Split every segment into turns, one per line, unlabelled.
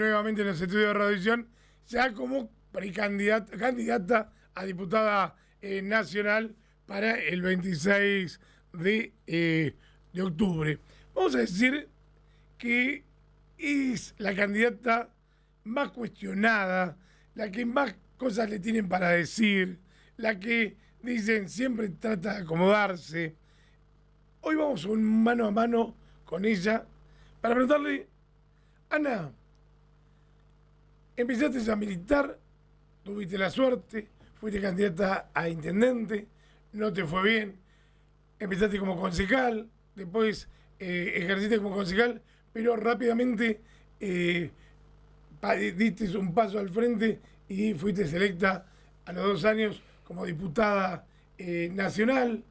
nuevamente en los estudios de Radiovisión, ya como candidata a diputada nacional para el 26 de octubre. Vamos a decir que es la candidata más cuestionada, la que más cosas le tienen para decir, la que dicen siempre trata de acomodarse. Hoy vamos un mano a mano con ella para preguntarle: Ana, empezaste a militar, tuviste la suerte, fuiste candidata a intendente, no te fue bien, empezaste como concejal, después ejerciste como concejal, pero rápidamente diste un paso al frente y fuiste selecta a los 2 años como diputada nacional.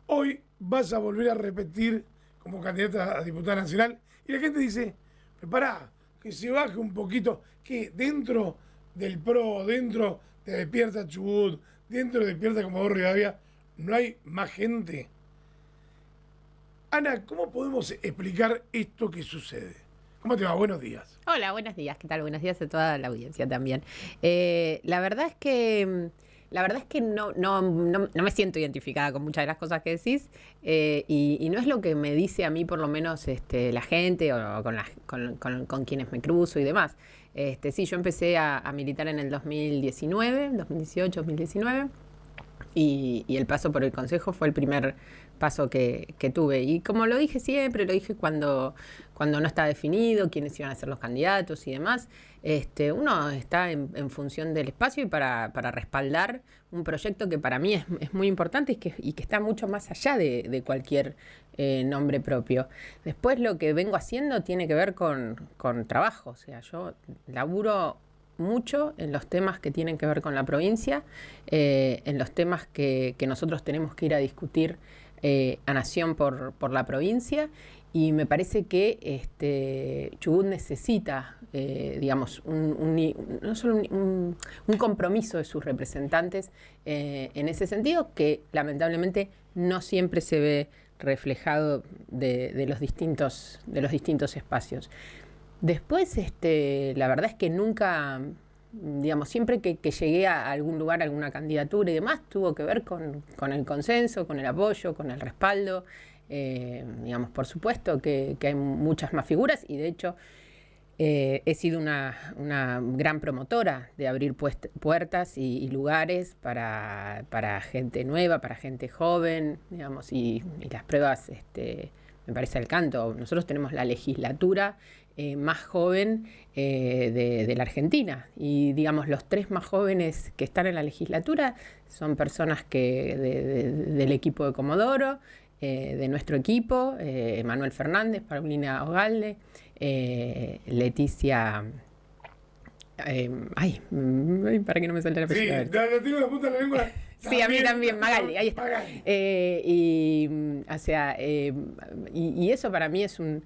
Hoy vas a volver a repetir como candidata a diputada nacional y la gente dice: pará, que se baje un poquito, que dentro del PRO, dentro de Despierta Chubut, dentro de Despierta Comodoro Rivadavia, no hay más gente. Ana, ¿cómo podemos explicar esto que sucede? ¿Cómo te va? Buenos días.
Hola, buenos días. ¿Qué tal? Buenos días a toda la audiencia también. La verdad es que no me siento identificada con muchas de las cosas que decís, y no es lo que me dice a mí, por lo menos, la gente o con quienes me cruzo y demás. Sí, yo empecé a militar en el 2019, 2018, 2019. Y el paso por el consejo fue el primer paso que tuve. Y como lo dije siempre, lo dije cuando no está definido quiénes iban a ser los candidatos y demás, uno está en función del espacio y para respaldar un proyecto que para mí es muy importante y que está mucho más allá de cualquier nombre propio. Después lo que vengo haciendo tiene que ver con trabajo. O sea, yo laburo mucho en los temas que tienen que ver con la provincia, en los temas que nosotros tenemos que ir a discutir a Nación por la provincia, y me parece que Chubut necesita, digamos, no solo un compromiso de sus representantes en ese sentido, que lamentablemente no siempre se ve reflejado de los distintos espacios. Después, la verdad es que nunca, digamos, siempre que llegué a algún lugar, a alguna candidatura y demás, tuvo que ver con el consenso, con el apoyo, con el respaldo. Digamos, por supuesto que hay muchas más figuras, y de hecho he sido una gran promotora de abrir puertas y lugares para gente nueva, para gente joven, digamos, y las pruebas, me parece al canto. Nosotros tenemos la legislatura más joven de la Argentina, y digamos los 3 más jóvenes que están en la legislatura son personas del equipo de Comodoro, de nuestro equipo, Manuel Fernández, Paulina Ogalde, Leticia... para que no me salte la apellido.
Sí, la tengo la punta de la lengua.
Sí, a mí también, Magaldi, ahí está.
Magaldi.
Y eso para mí es un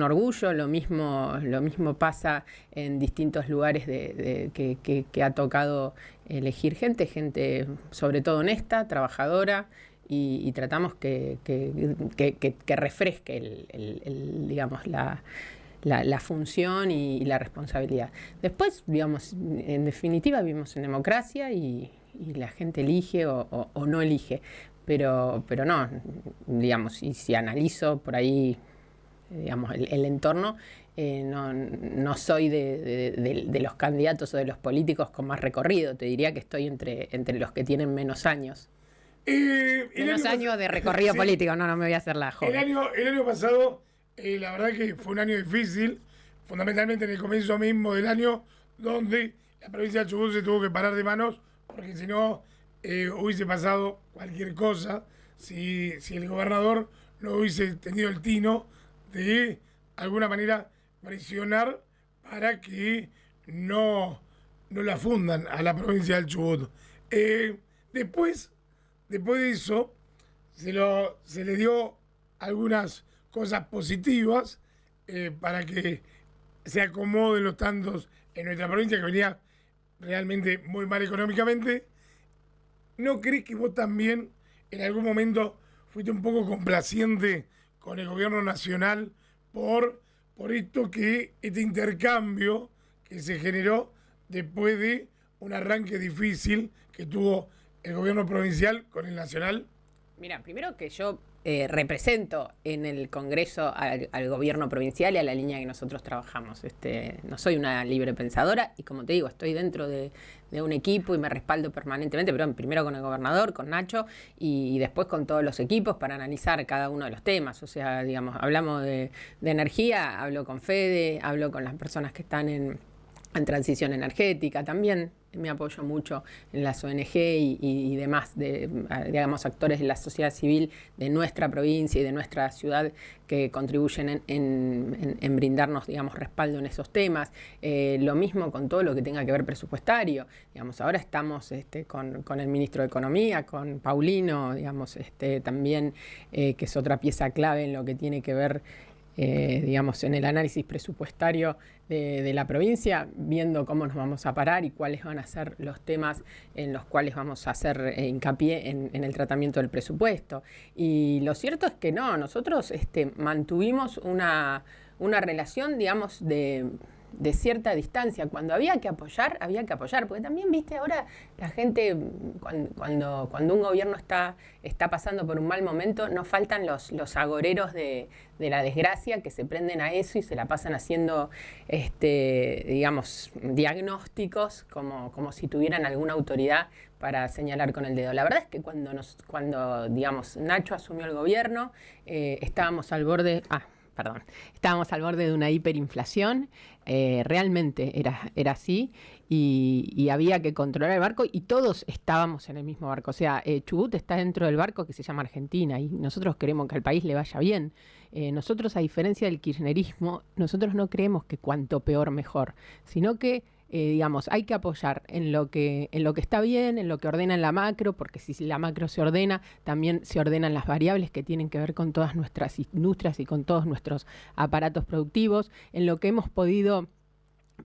orgullo. Lo mismo pasa en distintos lugares que ha tocado elegir gente sobre todo honesta, trabajadora, y tratamos que refresque digamos, la función y la responsabilidad. Después, digamos, en definitiva vivimos en democracia y la gente elige o no elige, pero no, digamos, y si analizo por ahí, digamos, el entorno, no soy de los candidatos o de los políticos con más recorrido. Te diría que estoy entre los que tienen menos años. Menos años de recorrido político, no me voy a hacer la joven.
El año pasado, la verdad que fue un año difícil, fundamentalmente en el comienzo mismo del año, donde la provincia de Chubut se tuvo que parar de manos, porque si no hubiese pasado cualquier cosa, si el gobernador no hubiese tenido el tino de alguna manera presionar para que no la fundan a la provincia del Chubut. Después de eso, se le dio algunas cosas positivas para que se acomoden los tantos en nuestra provincia, que venía realmente muy mal económicamente. ¿No crees que vos también en algún momento fuiste un poco complaciente con el gobierno nacional por por esto que este intercambio que se generó después de un arranque difícil que tuvo el gobierno provincial con el nacional?
Mira, primero que yo represento en el Congreso al gobierno provincial y a la línea que nosotros trabajamos. No soy una libre pensadora y, como te digo, estoy dentro de un equipo y me respaldo permanentemente, pero primero con el gobernador, con Nacho, y después con todos los equipos para analizar cada uno de los temas. O sea, digamos, hablamos de energía, hablo con Fede, hablo con las personas que están en transición energética, también me apoyo mucho en las ONG y demás, digamos, actores de la sociedad civil de nuestra provincia y de nuestra ciudad que contribuyen en brindarnos, digamos, respaldo en esos temas. Lo mismo con todo lo que tenga que ver presupuestario. Digamos, ahora estamos con el ministro de Economía, con Paulino, digamos, también, que es otra pieza clave en lo que tiene que ver digamos, en el análisis presupuestario de la provincia, viendo cómo nos vamos a parar y cuáles van a ser los temas en los cuales vamos a hacer hincapié en el tratamiento del presupuesto. Y lo cierto es que no, nosotros mantuvimos una relación, digamos, de cierta distancia. Cuando había que apoyar, porque también, viste, ahora la gente, cuando un gobierno está pasando por un mal momento, no faltan los agoreros de la desgracia que se prenden a eso y se la pasan haciendo, digamos, diagnósticos como si tuvieran alguna autoridad para señalar con el dedo. La verdad es que cuando digamos, Nacho asumió el gobierno, estábamos al borde de una hiperinflación, realmente era así, y había que controlar el barco y todos estábamos en el mismo barco. O sea, Chubut está dentro del barco que se llama Argentina y nosotros queremos que al país le vaya bien. Nosotros, a diferencia del kirchnerismo, nosotros no creemos que cuanto peor mejor, sino que digamos, hay que apoyar en lo que está bien, en lo que ordena en la macro, porque si la macro se ordena, también se ordenan las variables que tienen que ver con todas nuestras industrias y con todos nuestros aparatos productivos, en lo que hemos podido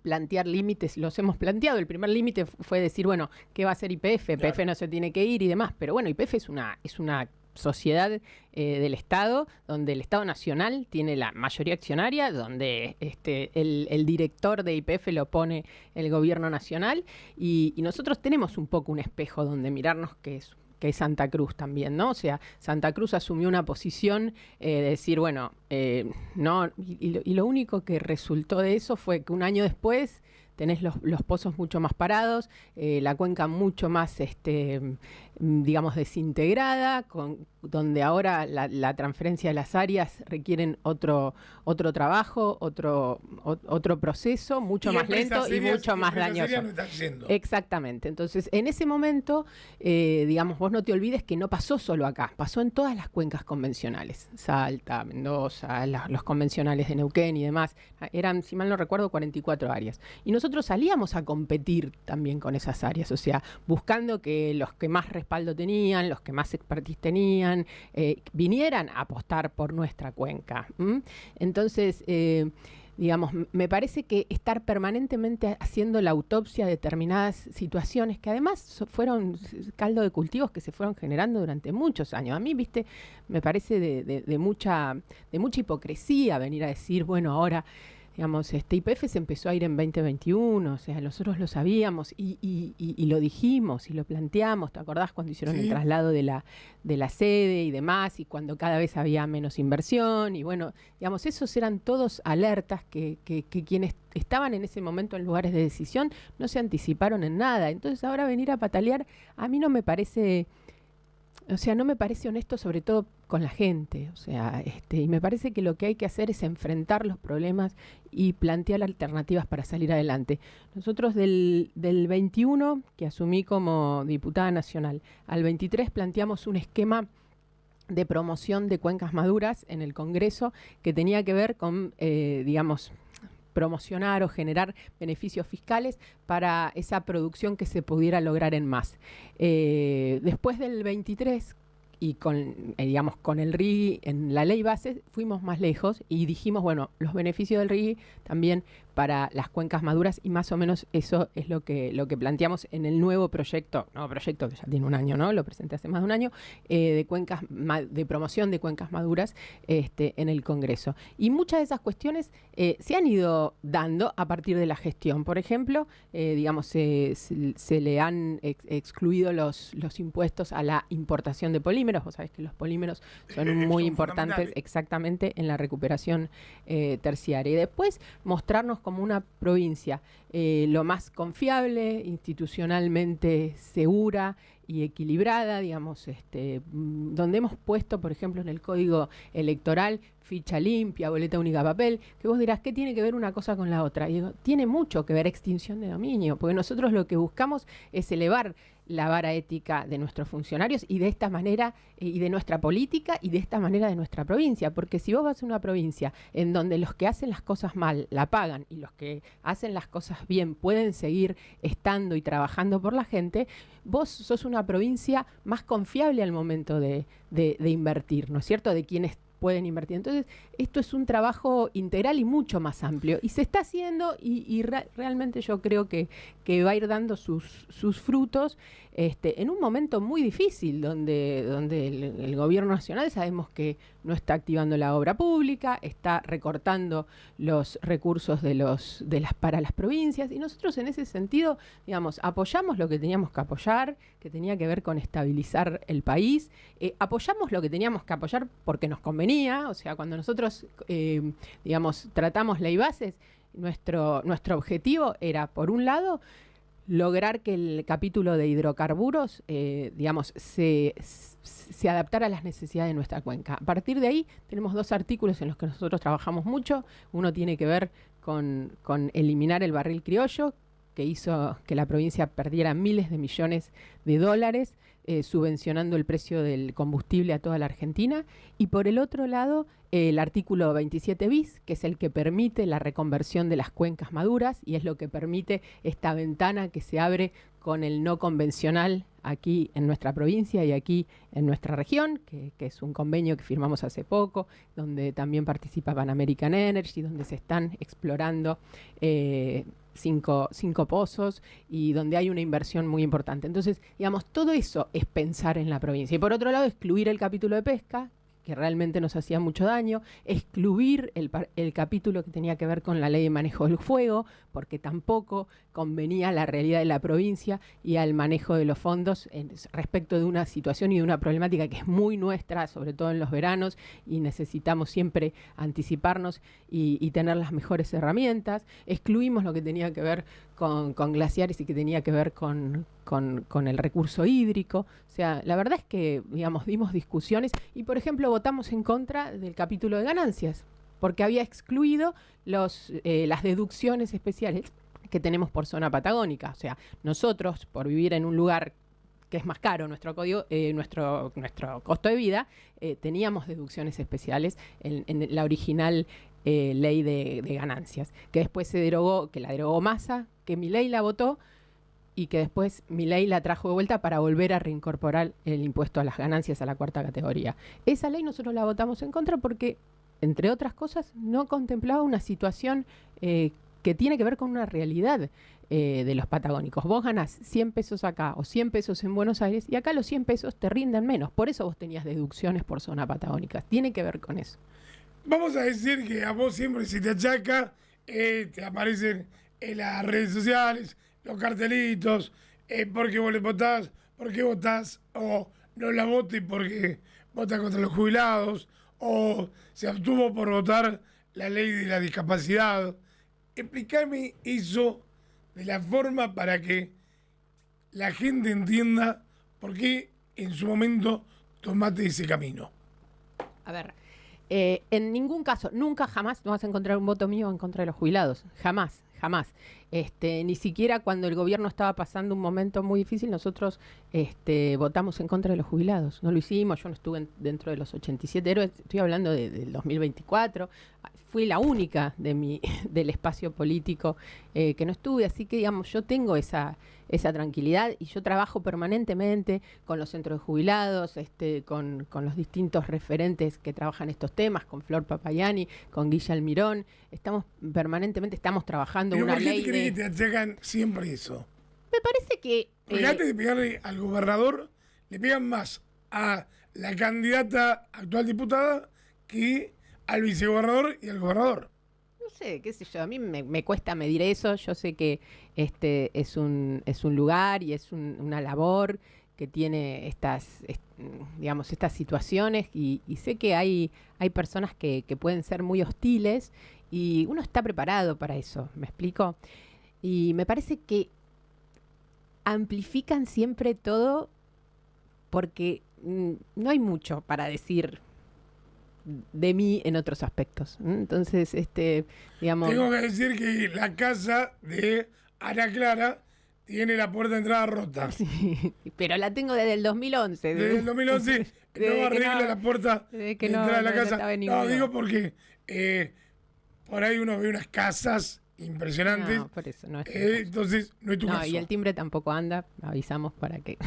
plantear límites, los hemos planteado. El primer límite fue decir, bueno, ¿qué va a hacer YPF? YPF no se tiene que ir y demás, pero bueno, YPF es una sociedad del Estado, donde el Estado Nacional tiene la mayoría accionaria, donde el director de YPF lo pone el gobierno nacional, y nosotros tenemos un poco un espejo donde mirarnos, que es Santa Cruz también, ¿no? O sea, Santa Cruz asumió una posición de decir, bueno, no, y lo único que resultó de eso fue que un año después tenés los pozos mucho más parados, la cuenca mucho más, digamos, desintegrada, donde ahora la transferencia de las áreas requieren otro trabajo, otro proceso, mucho más lento y mucho más dañoso.
No.
Exactamente. Entonces, en ese momento, digamos, vos no te olvides que no pasó solo acá, pasó en todas las cuencas convencionales, Salta, Mendoza, los convencionales de Neuquén y demás. Eran, si mal no recuerdo, 44 áreas. Y nosotros salíamos a competir también con esas áreas, o sea, buscando que los que más respaldo tenían, los que más expertise tenían, vinieran a apostar por nuestra cuenca. Entonces, digamos, me parece que estar permanentemente haciendo la autopsia de determinadas situaciones, que además fueron caldo de cultivos que se fueron generando durante muchos años. A mí, viste, me parece de mucha hipocresía venir a decir, bueno, ahora, digamos, YPF se empezó a ir en 2021, o sea, nosotros lo sabíamos y lo dijimos y lo planteamos. ¿Te acordás cuando hicieron el traslado de la sede y demás, y cuando cada vez había menos inversión? Y bueno, digamos, esos eran todos alertas que quienes estaban en ese momento en lugares de decisión no se anticiparon en nada. Entonces ahora venir a patalear, a mí no me parece... O sea, no me parece honesto, sobre todo con la gente. O sea, y me parece que lo que hay que hacer es enfrentar los problemas y plantear alternativas para salir adelante. Nosotros del 21, que asumí como diputada nacional, al 23 planteamos un esquema de promoción de cuencas maduras en el Congreso que tenía que ver con, digamos, promocionar o generar beneficios fiscales para esa producción que se pudiera lograr en más. Después del 23 y digamos, con el RIGI en la ley base, fuimos más lejos y dijimos, bueno, los beneficios del RIGI también para las cuencas maduras, y más o menos eso es lo que planteamos en el nuevo proyecto que ya tiene un año, ¿no? Lo presenté hace más de un año, de promoción de cuencas maduras en el Congreso. Y muchas de esas cuestiones se han ido dando a partir de la gestión. Por ejemplo, se le han excluido los impuestos a la importación de polímeros. Vos sabés que los polímeros son muy importantes exactamente en la recuperación terciaria. Y después mostrarnos como una provincia lo más confiable, institucionalmente segura y equilibrada, digamos, donde hemos puesto, por ejemplo, en el Código Electoral, ficha limpia, boleta única de papel, que vos dirás, ¿qué tiene que ver una cosa con la otra? Y digo, tiene mucho que ver extinción de dominio, porque nosotros lo que buscamos es elevar la vara ética de nuestros funcionarios y de esta manera, y de nuestra política, y de esta manera de nuestra provincia, porque si vos vas a una provincia en donde los que hacen las cosas mal la pagan y los que hacen las cosas bien pueden seguir estando y trabajando por la gente, vos sos una provincia más confiable al momento de invertir, ¿no es cierto?, de quienes pueden invertir. Entonces, esto es un trabajo integral y mucho más amplio. Y se está haciendo y realmente yo creo que va a ir dando sus frutos en un momento muy difícil donde el gobierno nacional sabemos que no está activando la obra pública, está recortando los recursos para las provincias, y nosotros en ese sentido, digamos, apoyamos lo que teníamos que apoyar, que tenía que ver con estabilizar el país, apoyamos lo que teníamos que apoyar porque nos convenía, o sea, cuando nosotros, digamos, tratamos ley bases, nuestro objetivo era, por un lado, lograr que el capítulo de hidrocarburos, digamos, se adaptara a las necesidades de nuestra cuenca. A partir de ahí tenemos 2 artículos en los que nosotros trabajamos mucho. Uno tiene que ver con eliminar el barril criollo, que hizo que la provincia perdiera miles de millones de dólares, subvencionando el precio del combustible a toda la Argentina. Y por el otro lado, el artículo 27 bis, que es el que permite la reconversión de las cuencas maduras y es lo que permite esta ventana que se abre con el no convencional aquí en nuestra provincia y aquí en nuestra región, que es un convenio que firmamos hace poco, donde también participa Pan American Energy, donde se están explorando 5 pozos y donde hay una inversión muy importante. Entonces, digamos, todo eso es pensar en la provincia. Y por otro lado, excluir el capítulo de pesca, que realmente nos hacía mucho daño, excluir el capítulo que tenía que ver con la ley de manejo del fuego, porque tampoco convenía a la realidad de la provincia y al manejo de los fondos respecto de una situación y de una problemática que es muy nuestra, sobre todo en los veranos, y necesitamos siempre anticiparnos y tener las mejores herramientas. Excluimos lo que tenía que ver con glaciares y que tenía que ver con el recurso hídrico. O sea, la verdad es que, digamos, dimos discusiones y, por ejemplo, votamos en contra del capítulo de ganancias, porque había excluido las deducciones especiales que tenemos por zona patagónica. O sea, nosotros, por vivir en un lugar que es más caro, nuestro costo de vida, teníamos deducciones especiales en la original ley de ganancias, que después se derogó, que la derogó Massa, que Milei la votó, y que después Milei la trajo de vuelta para volver a reincorporar el impuesto a las ganancias a la 4ª categoría. Esa ley nosotros la votamos en contra porque, entre otras cosas, no contemplaba una situación que tiene que ver con una realidad de los patagónicos. Vos ganás 100 pesos acá o 100 pesos en Buenos Aires y acá los 100 pesos te rinden menos. Por eso vos tenías deducciones por zona patagónica. Tiene que ver con eso.
Vamos a decir que a vos siempre se te achaca, te aparecen en las redes sociales los cartelitos, por qué vos le votás, por qué votás, o no la vote porque vota contra los jubilados, o se abstuvo por votar la ley de la discapacidad. Explícame eso de la forma para que la gente entienda por qué en su momento tomaste ese camino.
A ver, en ningún caso, nunca jamás no vas a encontrar un voto mío en contra de los jubilados. Jamás, jamás. Ni siquiera cuando el gobierno estaba pasando un momento muy difícil, nosotros votamos en contra de los jubilados. No lo hicimos, yo no estuve dentro de los 87 héroes, estoy hablando del 2024. Fui la única del espacio político que no estuve, así que, digamos, yo tengo esa tranquilidad y yo trabajo permanentemente con los centros de jubilados, con los distintos referentes que trabajan estos temas, con Flor Papayani, con Guilla Almirón. Permanentemente estamos trabajando
en
una ley.
¿Por qué te crees que te achacan siempre eso?
Me parece que...
Porque antes de pegarle al gobernador, le pegan más a la candidata actual diputada que al vicegobernador y al gobernador.
No sé, qué sé yo, a mí me cuesta medir eso. Yo sé que es un lugar y es una labor que tiene estas situaciones y sé que hay personas que pueden ser muy hostiles y uno está preparado para eso, ¿me explico? Y me parece que amplifican siempre todo porque no hay mucho para decir de mí en otros aspectos. Entonces, digamos...
Tengo que decir que la casa de Ana Clara tiene la puerta de entrada rota.
Sí, pero la tengo desde el 2011.
Desde el 2011 no arregla la puerta de entrada de la casa. No, digo porque por ahí uno ve unas casas impresionantes.
No, por eso no es
entonces no es tu caso.
Y el timbre tampoco anda, avisamos para que...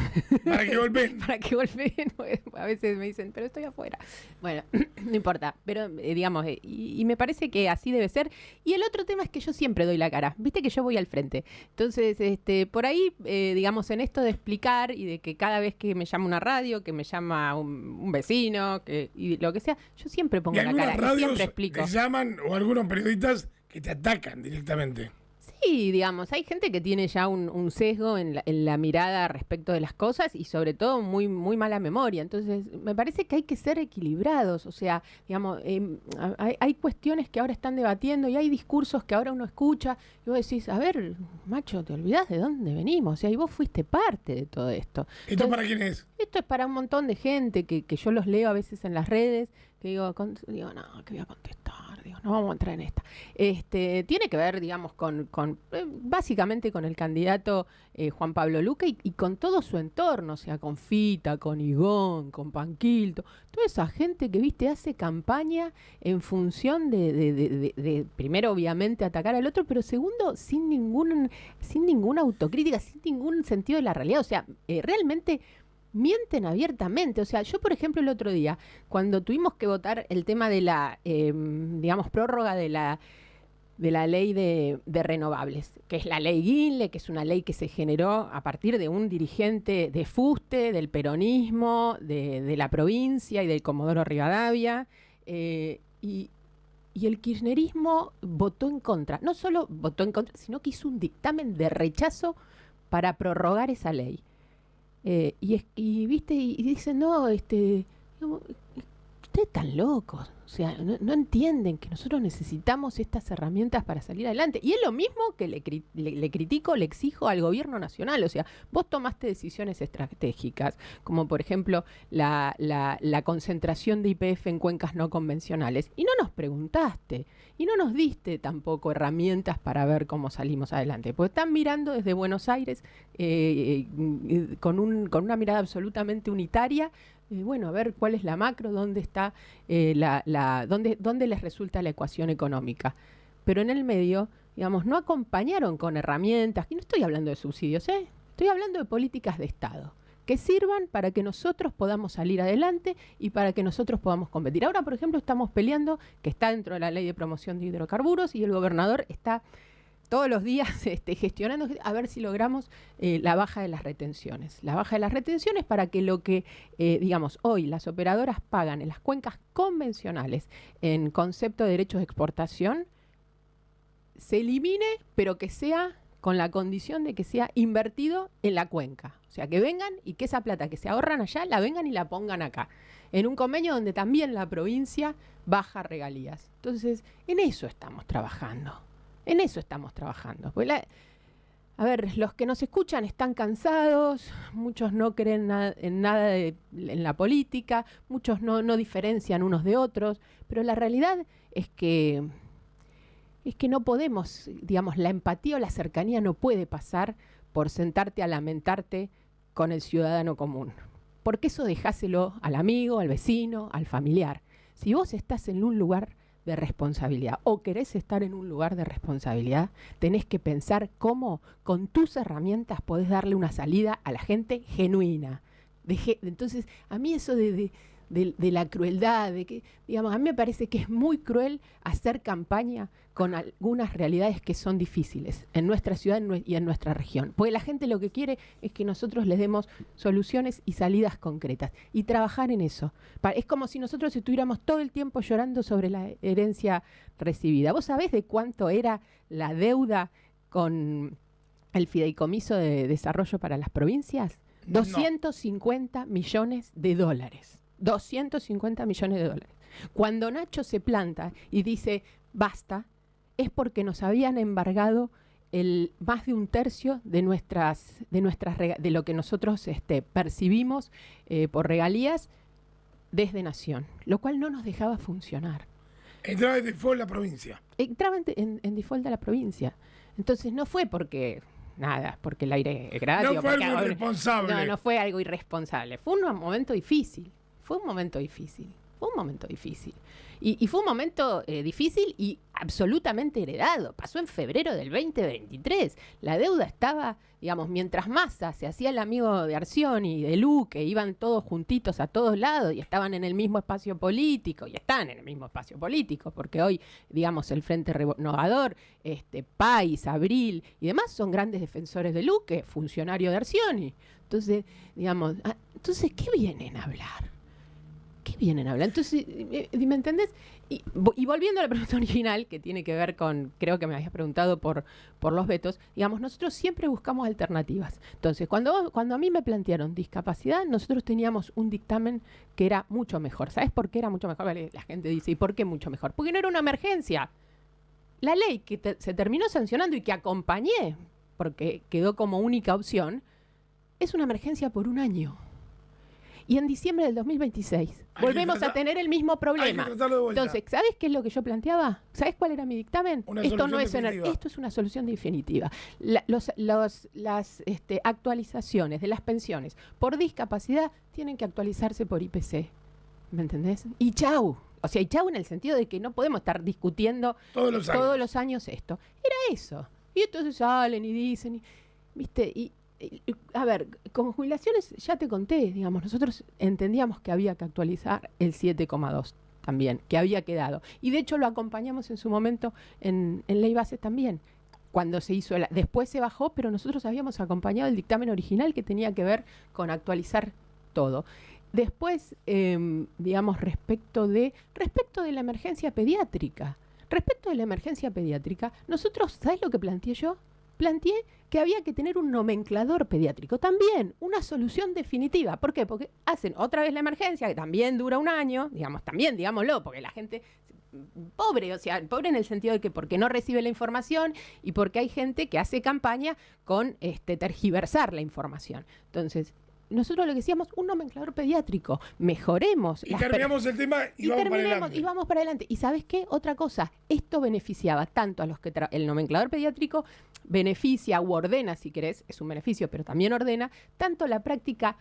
Para que golpeen.
Para que golpeen. A veces me dicen, pero estoy afuera. Bueno, no importa, pero digamos, y me parece que así debe ser. Y el otro tema es que yo siempre doy la cara. Viste que yo voy al frente. Entonces, por ahí, digamos, en esto de explicar y de que cada vez que me llama una radio, que me llama un vecino, y lo que sea, yo siempre pongo la cara. Y siempre explico.
Te llaman, o algunos periodistas que te atacan directamente.
Sí, digamos, hay gente que tiene ya un sesgo en la mirada respecto de las cosas y sobre todo muy, muy mala memoria. Entonces, me parece que hay que ser equilibrados. O sea, digamos, hay cuestiones que ahora están debatiendo y hay discursos que ahora uno escucha y vos decís, a ver, macho, te olvidás de dónde venimos. O sea, y vos fuiste parte de todo esto.
¿Esto para quién es?
Esto es para un montón de gente que yo los leo a veces en las redes, que digo, no, que voy a contestar. No vamos a entrar en esta. Tiene que ver, digamos, con básicamente con el candidato Juan Pablo Luca y con todo su entorno, o sea, con Fita, con Igón, con Panquilto, toda esa gente que, viste, hace campaña en función de primero, obviamente, atacar al otro, pero segundo, sin ninguna autocrítica, sin ningún sentido de la realidad. O sea, realmente mienten abiertamente. O sea, yo, por ejemplo, el otro día, cuando tuvimos que votar el tema de la, digamos, prórroga de la ley de renovables, que es la ley Guinle, que es una ley que se generó a partir de un dirigente de fuste, del peronismo, de la provincia y del Comodoro Rivadavia, y el kirchnerismo votó en contra. No solo votó en contra, sino que hizo un dictamen de rechazo para prorrogar esa ley. ¿Viste? Y dicen, no, digamos, ustedes están locos. O sea, no entienden que nosotros necesitamos estas herramientas para salir adelante. Y es lo mismo que le critico, le exijo al gobierno nacional. O sea, vos tomaste decisiones estratégicas, como por ejemplo la concentración de YPF en cuencas no convencionales. Y no nos preguntaste. Y no nos diste tampoco herramientas para ver cómo salimos adelante. Porque están mirando desde Buenos Aires con una mirada absolutamente unitaria. Bueno, a ver cuál es la macro, dónde está dónde les resulta la ecuación económica. Pero en el medio, digamos, no acompañaron con herramientas, y no estoy hablando de subsidios, estoy hablando de políticas de Estado, que sirvan para que nosotros podamos salir adelante y para que nosotros podamos competir. Ahora, por ejemplo, estamos peleando, que está dentro de la ley de promoción de hidrocarburos, y el gobernador está todos los días gestionando a ver si logramos la baja de las retenciones. La baja de las retenciones para que lo que, digamos, hoy las operadoras pagan en las cuencas convencionales en concepto de derechos de exportación, se elimine, pero que sea con la condición de que sea invertido en la cuenca. O sea, que vengan y que esa plata que se ahorran allá, la vengan y la pongan acá. En un convenio donde también la provincia baja regalías. Entonces, en eso estamos trabajando. En eso estamos trabajando. Pues a ver, los que nos escuchan están cansados, muchos no creen en nada en la política, muchos no diferencian unos de otros, pero la realidad es que
es que no podemos, digamos, la empatía o la cercanía no puede pasar por sentarte a lamentarte con el ciudadano común. Porque eso dejáselo al amigo, al vecino, al familiar. Si vos estás en un lugar de responsabilidad o querés estar en un lugar de responsabilidad, tenés que pensar cómo con tus herramientas podés darle una salida a la gente genuina. Entonces, a mí eso de la crueldad, de que, digamos, a mí me parece que es muy cruel hacer campaña con algunas realidades que son difíciles en nuestra ciudad y en nuestra región. Porque la gente lo que quiere es que nosotros les demos soluciones y salidas concretas y trabajar en eso. Es como si nosotros estuviéramos todo el tiempo llorando sobre la herencia recibida. ¿Vos sabés de cuánto era la deuda con el Fideicomiso de Desarrollo para las Provincias?
No.
250 millones de dólares. 250 millones de dólares. Cuando Nacho se planta y dice basta, es porque nos habían embargado más de un tercio de de lo que nosotros percibimos por regalías desde Nación, lo cual no nos dejaba funcionar.
Entraba en default la provincia.
Entraba en default de la provincia. Entonces no fue porque el aire es gratis.
No fue algo irresponsable.
No fue algo irresponsable. Fue un momento difícil. Fue un momento difícil. Y fue un momento difícil y absolutamente heredado. Pasó en febrero del 2023. La deuda estaba, digamos, mientras Massa se hacía el amigo de Arcioni y de Luque, iban todos juntitos a todos lados y estaban en el mismo espacio político, y están en el mismo espacio político, porque hoy, digamos, el Frente Renovador, País, Abril y demás son grandes defensores de Luque, funcionario de Arcioni. Entonces, digamos, ¿qué vienen a hablar? Entonces, ¿me entendés? Y volviendo a la pregunta original, que tiene que ver con, creo que me habías preguntado por los vetos, digamos, nosotros siempre buscamos alternativas. Entonces, cuando a mí me plantearon discapacidad, nosotros teníamos un dictamen que era mucho mejor. ¿Sabes por qué era mucho mejor? Vale, la gente dice, ¿y por qué mucho mejor? Porque no era una emergencia. La ley que se terminó sancionando y que acompañé, porque quedó como única opción, es una emergencia por un año. Y en diciembre del 2026 volvemos a tener el mismo problema. Entonces, ¿sabes qué es lo que yo planteaba? ¿Sabes cuál era mi dictamen? Esto es una solución definitiva. Las actualizaciones de las pensiones por discapacidad tienen que actualizarse por IPC. ¿Me entendés? Y chau. O sea, y chau en el sentido de que no podemos estar discutiendo todos los años esto. Era eso. Y entonces salen y dicen, ¿viste? A ver, con jubilaciones ya te conté, digamos, nosotros entendíamos que había que actualizar el 7,2 también, que había quedado. Y de hecho lo acompañamos en su momento en Ley Bases también. Cuando se hizo, después se bajó, pero nosotros habíamos acompañado el dictamen original que tenía que ver con actualizar todo. Después, digamos, respecto de la emergencia pediátrica. Nosotros, ¿sabes lo que planteé yo? Planteé que había que tener un nomenclador pediátrico, también una solución definitiva. ¿Por qué? Porque hacen otra vez la emergencia, que también dura un año, digamos, también, digámoslo, porque la gente pobre, o sea, pobre en el sentido de que porque no recibe la información y porque hay gente que hace campaña con tergiversar la información. Entonces, nosotros lo que decíamos, un nomenclador pediátrico, mejoremos.
Y terminamos el tema y
vamos para adelante. ¿Y sabes qué? Otra cosa, esto beneficiaba tanto a los que el nomenclador pediátrico beneficia o ordena, si querés, es un beneficio, pero también ordena, tanto la práctica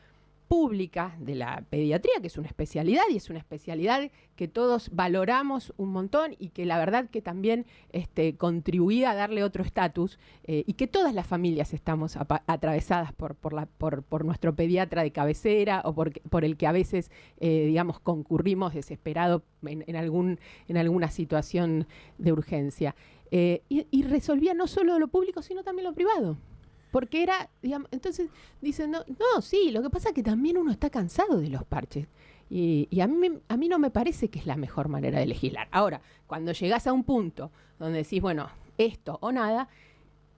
pública de la pediatría, que es una especialidad, y es una especialidad que todos valoramos un montón y que la verdad que también contribuía a darle otro estatus, y que todas las familias estamos atravesadas por nuestro pediatra de cabecera o por el que a veces, digamos, concurrimos desesperado en alguna situación de urgencia. Y resolvía no solo lo público, sino también lo privado. Porque era, digamos, entonces dicen, no, sí, lo que pasa es que también uno está cansado de los parches. Y a mí no me parece que es la mejor manera de legislar. Ahora, cuando llegás a un punto donde decís, bueno, esto o nada,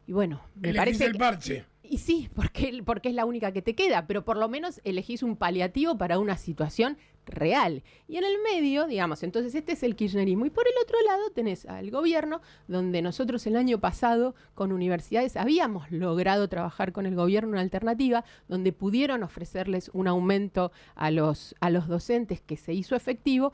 y bueno, me parece
el parche.
Y sí, porque es la única que te queda, pero por lo menos elegís un paliativo para una situación real. Y en el medio, digamos, entonces este es el kirchnerismo. Y por el otro lado tenés al gobierno, donde nosotros el año pasado con universidades habíamos logrado trabajar con el gobierno una alternativa, donde pudieron ofrecerles un aumento a los docentes que se hizo efectivo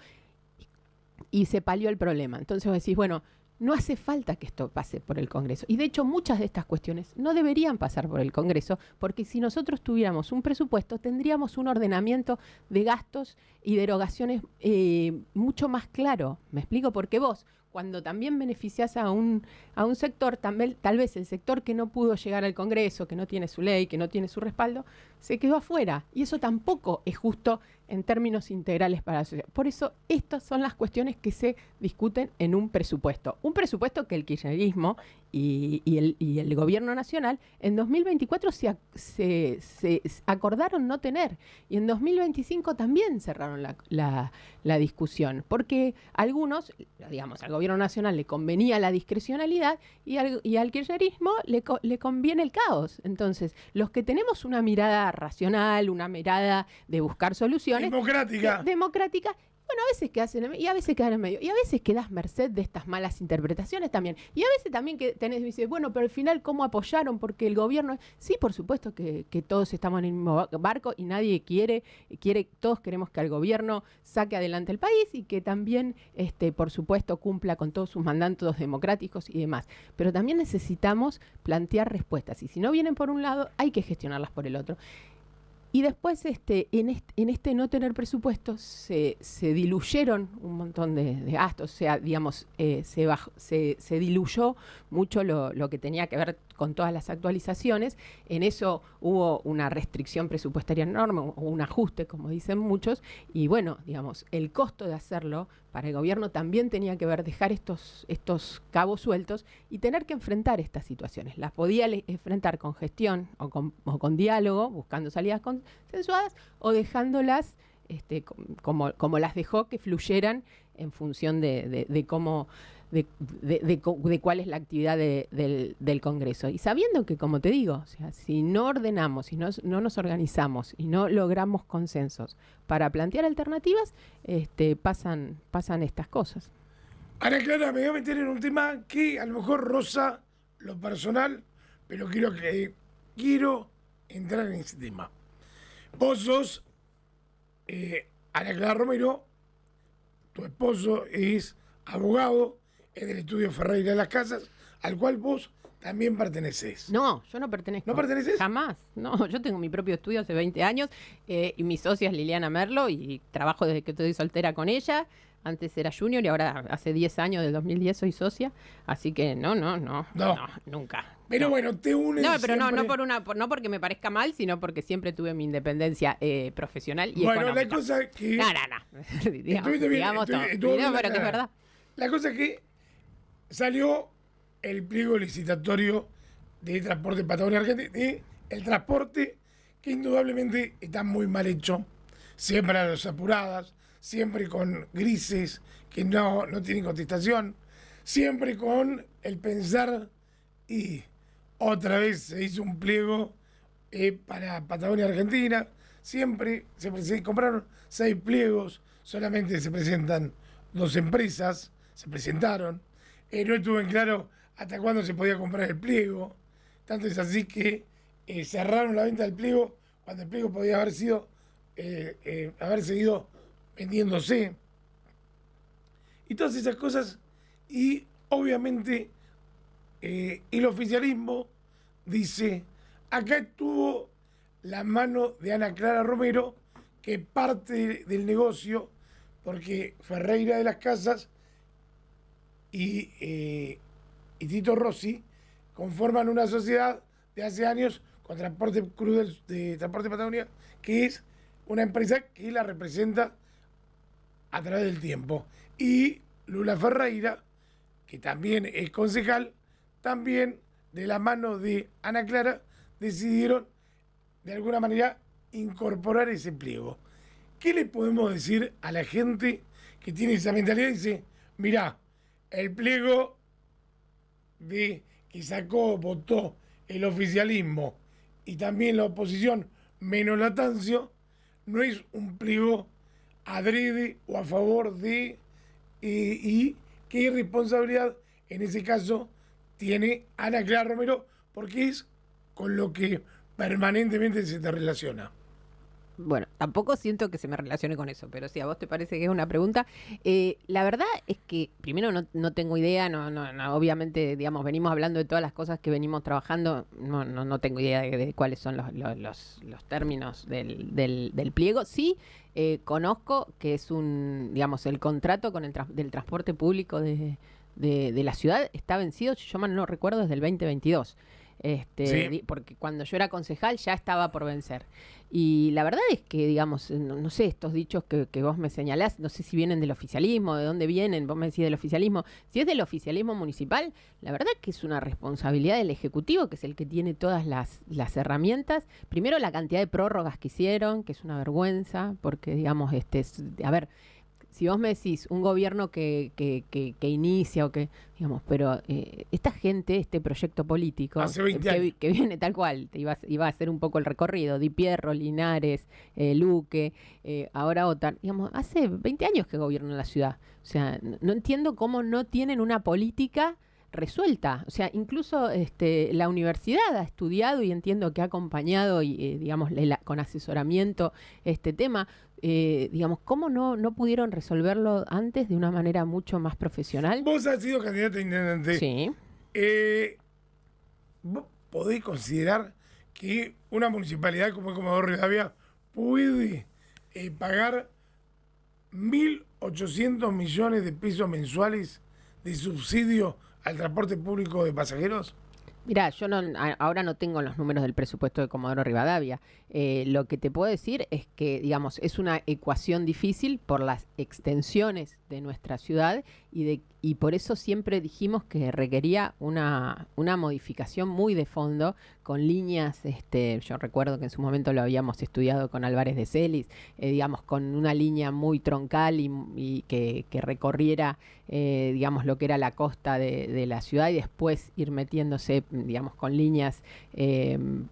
y se palió el problema. Entonces vos decís, bueno, no hace falta que esto pase por el Congreso. Y de hecho muchas de estas cuestiones no deberían pasar por el Congreso, porque si nosotros tuviéramos un presupuesto, tendríamos un ordenamiento de gastos y de erogaciones mucho más claro. ¿Me explico? Porque vos, cuando también beneficiás a un sector, tal vez el sector que no pudo llegar al Congreso, que no tiene su ley, que no tiene su respaldo, se quedó afuera. Y eso tampoco es justo en términos integrales para la sociedad. Por eso, estas son las cuestiones que se discuten en un presupuesto. Un presupuesto que el kirchnerismo y el gobierno nacional en 2024 se acordaron no tener. Y en 2025 también cerraron la discusión. Porque algunos, digamos, al gobierno nacional le convenía la discrecionalidad y al kirchnerismo le conviene el caos. Entonces, los que tenemos una mirada racional, una mirada de buscar soluciones. Democrática. Bueno, a veces quedas y a veces quedas en medio. Y a veces quedas merced de estas malas interpretaciones también. Y a veces también que dices, bueno, pero al final, ¿cómo apoyaron? Porque el gobierno... Sí, por supuesto que todos estamos en el mismo barco y nadie quiere, todos queremos que el gobierno saque adelante el país y que también, por supuesto, cumpla con todos sus mandatos democráticos y demás. Pero también necesitamos plantear respuestas. Y si no vienen por un lado, hay que gestionarlas por el otro. Y después, en este no tener presupuesto, se diluyeron un montón de gastos. O sea, digamos, se diluyó mucho lo que tenía que ver con todas las actualizaciones. En eso hubo una restricción presupuestaria enorme, o un ajuste, como dicen muchos. Y bueno, digamos, el costo de hacerlo para el gobierno también tenía que ver dejar estos cabos sueltos y tener que enfrentar estas situaciones. Las podía enfrentar con gestión o con diálogo, buscando salidas consensuadas, o dejándolas como las dejó, que fluyeran en función de cómo... De cuál es la actividad del Congreso. Y sabiendo que, como te digo, o sea, si no ordenamos, si no nos organizamos y no logramos consensos para plantear alternativas, pasan estas cosas.
Ahora, Clara, me voy a meter en un tema que a lo mejor roza lo personal, pero quiero entrar en ese tema. Vos sos Ana Clara Romero, tu esposo es abogado, es del estudio Ferreira de las Casas, al cual vos también pertenecés.
No, yo no pertenezco.
¿No perteneces?
Jamás. No, yo tengo mi propio estudio hace 20 años y mi socia es Liliana Merlo y trabajo desde que estoy soltera con ella. Antes era junior y ahora hace 10 años, del 2010 soy socia. Así que no, nunca.
Pero bueno, te unes.
No, pero
siempre...
no porque me parezca mal, sino porque siempre tuve mi independencia profesional y
bueno,
económica.
La cosa que...
No.
Digamos
todo. Pero que es verdad.
La cosa es que salió el pliego licitatorio de Transporte Patagonia Argentina, el transporte que indudablemente está muy mal hecho, siempre a las apuradas, siempre con grises que no tienen contestación, siempre con el pensar y otra vez se hizo un pliego para Patagonia Argentina, siempre se compraron 6 pliegos, solamente se presentan 2 empresas, se presentaron, no estuvo en claro hasta cuándo se podía comprar el pliego, tanto es así que cerraron la venta del pliego cuando el pliego podía haber seguido vendiéndose, y todas esas cosas. Y obviamente el oficialismo dice, acá estuvo la mano de Ana Clara Romero, que parte del negocio, porque Ferreira de las Casas y Tito Rossi conforman una sociedad de hace años con Transporte Cruz de Transporte Patagonia, que es una empresa que la representa a través del tiempo. Y Lula Ferreira, que también es concejal, también de la mano de Ana Clara, decidieron de alguna manera incorporar ese pliego. ¿Qué le podemos decir a la gente que tiene esa mentalidad y dice, mirá, el pliego que votó el oficialismo y también la oposición, menos Latancio, no es un pliego adrede o a favor de, y qué irresponsabilidad en ese caso tiene Ana Clara Romero, porque es con lo que permanentemente se te relaciona?
Bueno, tampoco siento que se me relacione con eso, pero si a vos te parece que es una pregunta, la verdad es que primero no tengo idea, obviamente, digamos, venimos hablando de todas las cosas que venimos trabajando, no tengo idea de cuáles son los términos del pliego. Sí, conozco que es digamos, el contrato con del transporte público de la ciudad está vencido, si yo mal no recuerdo, desde el 2022.
Sí.
Porque cuando yo era concejal ya estaba por vencer. Y la verdad es que, digamos, no sé, estos dichos que vos me señalás, no sé si vienen del oficialismo, de dónde vienen, vos me decís del oficialismo. Si es del oficialismo municipal, la verdad que es una responsabilidad del Ejecutivo, que es el que tiene todas las herramientas. Primero, la cantidad de prórrogas que hicieron, que es una vergüenza, porque, digamos, a ver, si vos me decís un gobierno que inicia o que, digamos, pero esta gente, este proyecto político,
Hace 20 años.
que viene tal cual, iba a hacer un poco el recorrido, Di Pierro, Linares, Luque, ahora OTAN, digamos, hace 20 años que gobiernan la ciudad. O sea, no entiendo cómo no tienen una política resuelta. O sea, incluso la universidad ha estudiado y entiendo que ha acompañado y digamos con asesoramiento este tema. Digamos, ¿cómo no pudieron resolverlo antes de una manera mucho más profesional?
Vos has sido candidata a intendente.
Sí.
¿Vos podés considerar que una municipalidad como el Comodoro Rivadavia puede pagar 1.800 millones de pesos mensuales de subsidio al transporte público de pasajeros?
Mirá, yo ahora no tengo los números del presupuesto de Comodoro Rivadavia. Lo que te puedo decir es que, digamos, es una ecuación difícil por las extensiones de nuestra ciudad y por eso siempre dijimos que requería una modificación muy de fondo con líneas, yo recuerdo que en su momento lo habíamos estudiado con Álvarez de Celis, digamos, con una línea muy troncal y que recorriera, digamos, lo que era la costa de la ciudad y después ir metiéndose, digamos, con líneas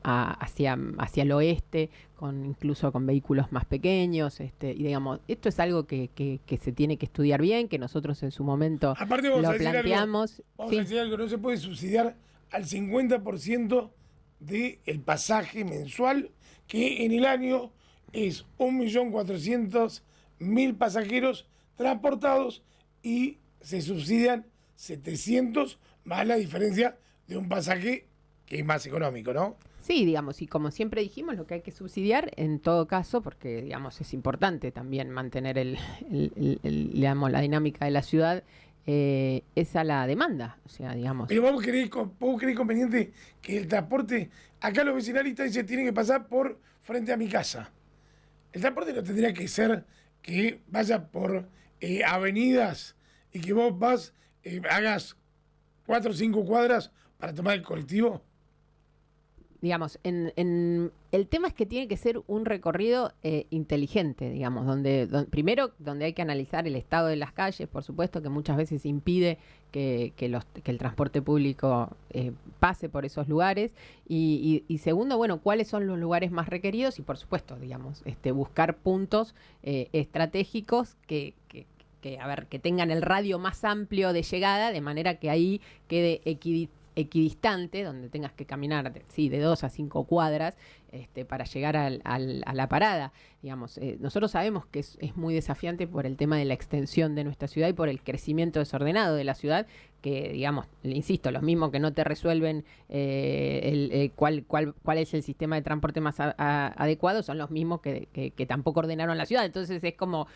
hacia el oeste, incluso con vehículos más pequeños, y digamos, esto es algo que se tiene que estudiar bien, que nosotros en su momento
Aparte,
lo planteamos.
Vamos a decir algo, no se puede subsidiar al 50% del pasaje mensual, que en el año es 1.400.000 pasajeros transportados y se subsidian 700 más la diferencia de un pasaje que es más económico, ¿no?
Sí, digamos, y como siempre dijimos, lo que hay que subsidiar en todo caso, porque, digamos, es importante también mantener digamos, la dinámica de la ciudad, es a la demanda, o sea, digamos.
Pero vos querés conveniente que el transporte, acá los vecinalistas dicen tienen que pasar por frente a mi casa. El transporte no tendría que ser que vaya por avenidas y que vos hagas 4 o 5 cuadras para tomar el colectivo.
Digamos, el tema es que tiene que ser un recorrido inteligente, digamos, primero donde hay que analizar el estado de las calles, por supuesto, que muchas veces impide que el transporte público pase por esos lugares, y segundo, bueno, cuáles son los lugares más requeridos y, por supuesto, digamos, buscar puntos estratégicos que tengan el radio más amplio de llegada, de manera que ahí quede equidistante, donde tengas que caminar de 2 a 5 cuadras para llegar a la parada. Digamos, nosotros sabemos que es muy desafiante por el tema de la extensión de nuestra ciudad y por el crecimiento desordenado de la ciudad, que, digamos, le insisto, los mismos que no te resuelven cuál es el sistema de transporte más adecuado, son los mismos que tampoco ordenaron la ciudad. Entonces es como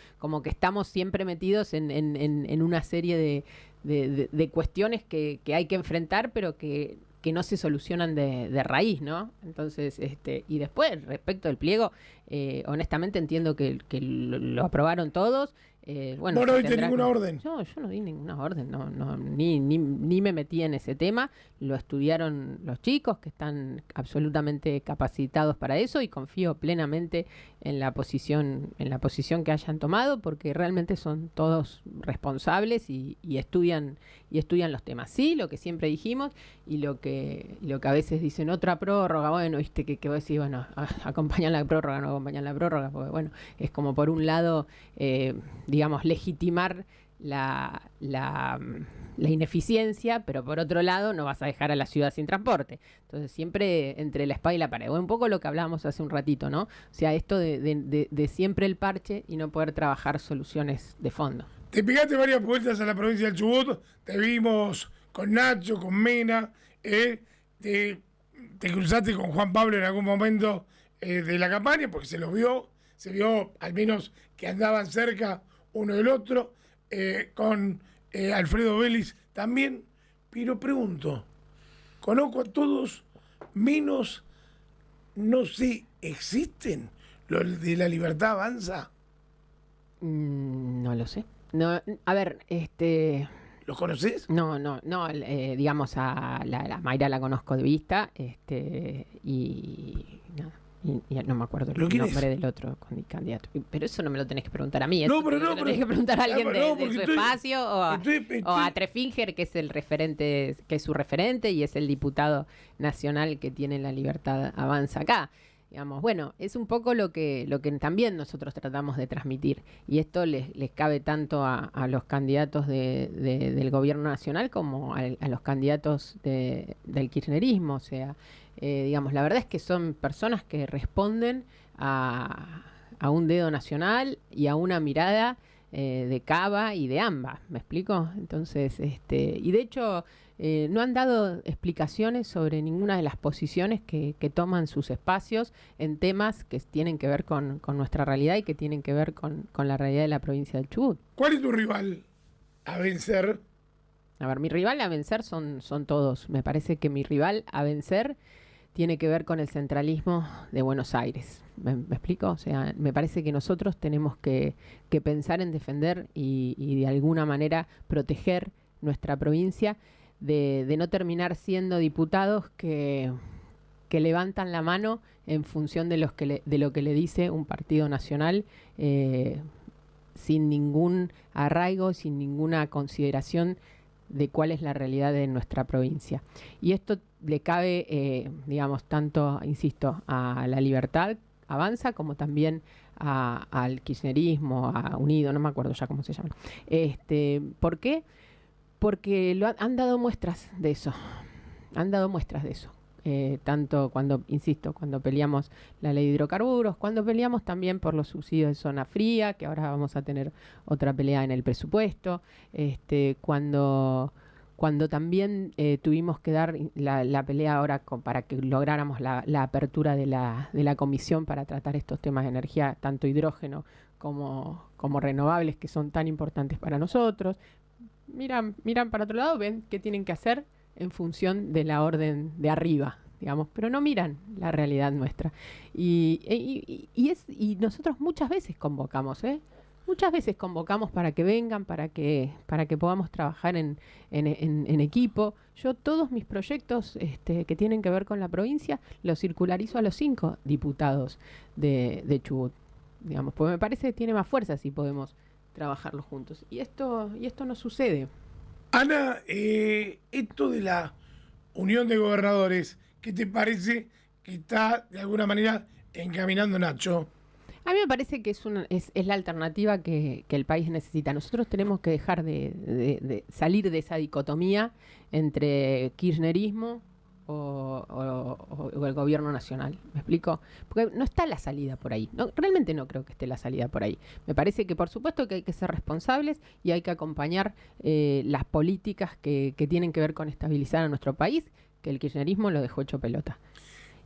que estamos siempre metidos en una serie de cuestiones que hay que enfrentar, pero que no se solucionan de raíz, ¿no? Entonces, y después, respecto del pliego, honestamente entiendo que lo aprobaron todos. Bueno,
¿Vos no diste ninguna orden?
Yo no di ninguna orden, ni me metí en ese tema. Lo estudiaron los chicos, que están absolutamente capacitados para eso, y confío plenamente en la posición que hayan tomado, porque realmente son todos responsables y estudian los temas. Sí, lo que siempre dijimos y lo que a veces dicen otra prórroga, bueno, viste que vos decís, bueno, acompañan la prórroga, no acompañan la prórroga, porque bueno, es como por un lado, digamos, legitimar la ineficiencia, pero por otro lado no vas a dejar a la ciudad sin transporte. Entonces siempre entre la espada y la pared. Un poco lo que hablábamos hace un ratito, ¿no? O sea, esto de siempre el parche y no poder trabajar soluciones de fondo.
Te pegaste varias vueltas a la provincia del Chubut, te vimos con Nacho, con Mena, te cruzaste con Juan Pablo en algún momento de la campaña, porque se vio al menos que andaban cerca uno del otro, con Alfredo Vélez también, pero pregunto, conozco a todos, menos, no sé, ¿existen los de La Libertad Avanza?
No lo sé. No, a ver,
¿Los conoces?
No, digamos a la Mayra la conozco de vista, y nada. Y no me acuerdo el nombre del otro candidato. Pero eso no me lo tenés que preguntar a mí. Eso tenés que preguntar a alguien de su espacio o a Trefinger, que es el referente, que es su referente y es el diputado nacional que tiene La Libertad Avanza acá. Digamos, bueno, es un poco lo que también nosotros tratamos de transmitir. Y esto les cabe tanto a los candidatos del gobierno nacional como a los candidatos del kirchnerismo. O sea, digamos, la verdad es que son personas que responden a un dedo nacional y a una mirada de Cava y de AMBA. ¿Me explico? Entonces, y de hecho no han dado explicaciones sobre ninguna de las posiciones que toman sus espacios en temas que tienen que ver con nuestra realidad y que tienen que ver con la realidad de la provincia del Chubut.
¿Cuál es tu rival a vencer?
A ver, mi rival a vencer son todos. Me parece que mi rival a vencer tiene que ver con el centralismo de Buenos Aires. ¿Me explico? O sea, me parece que nosotros tenemos que pensar en defender y de alguna manera proteger nuestra provincia de no terminar siendo diputados que levantan la mano en función de lo que le dice un partido nacional, sin ningún arraigo, sin ninguna consideración de cuál es la realidad de nuestra provincia. Y esto le cabe, digamos, tanto, insisto, a La Libertad Avanza como también al kirchnerismo, a Unido, no me acuerdo ya cómo se llama. ¿Por qué? Porque han dado muestras de eso. Han dado muestras de eso. Tanto cuando peleamos la ley de hidrocarburos, cuando peleamos también por los subsidios de zona fría, que ahora vamos a tener otra pelea en el presupuesto, cuando también tuvimos que dar la pelea ahora para que lográramos la apertura de la comisión para tratar estos temas de energía, tanto hidrógeno como renovables, que son tan importantes para nosotros. Miran para otro lado, ven qué tienen que hacer en función de la orden de arriba, digamos, pero no miran la realidad nuestra. Y nosotros muchas veces convocamos, muchas veces convocamos para que vengan, para que podamos trabajar en equipo. Yo todos mis proyectos que tienen que ver con la provincia los circularizo a los 5 diputados de Chubut, digamos, porque me parece que tiene más fuerza si podemos trabajarlo juntos. Y esto no sucede.
Ana, esto de la unión de gobernadores, ¿qué te parece que está de alguna manera encaminando Nacho?
A mí me parece que es la alternativa que el país necesita. Nosotros tenemos que dejar de salir de esa dicotomía entre kirchnerismo o el gobierno nacional. ¿Me explico? Porque no está la salida por ahí. Realmente no creo que esté la salida por ahí. Me parece que por supuesto que hay que ser responsables y hay que acompañar las políticas que tienen que ver con estabilizar a nuestro país, que el kirchnerismo lo dejó hecho pelota.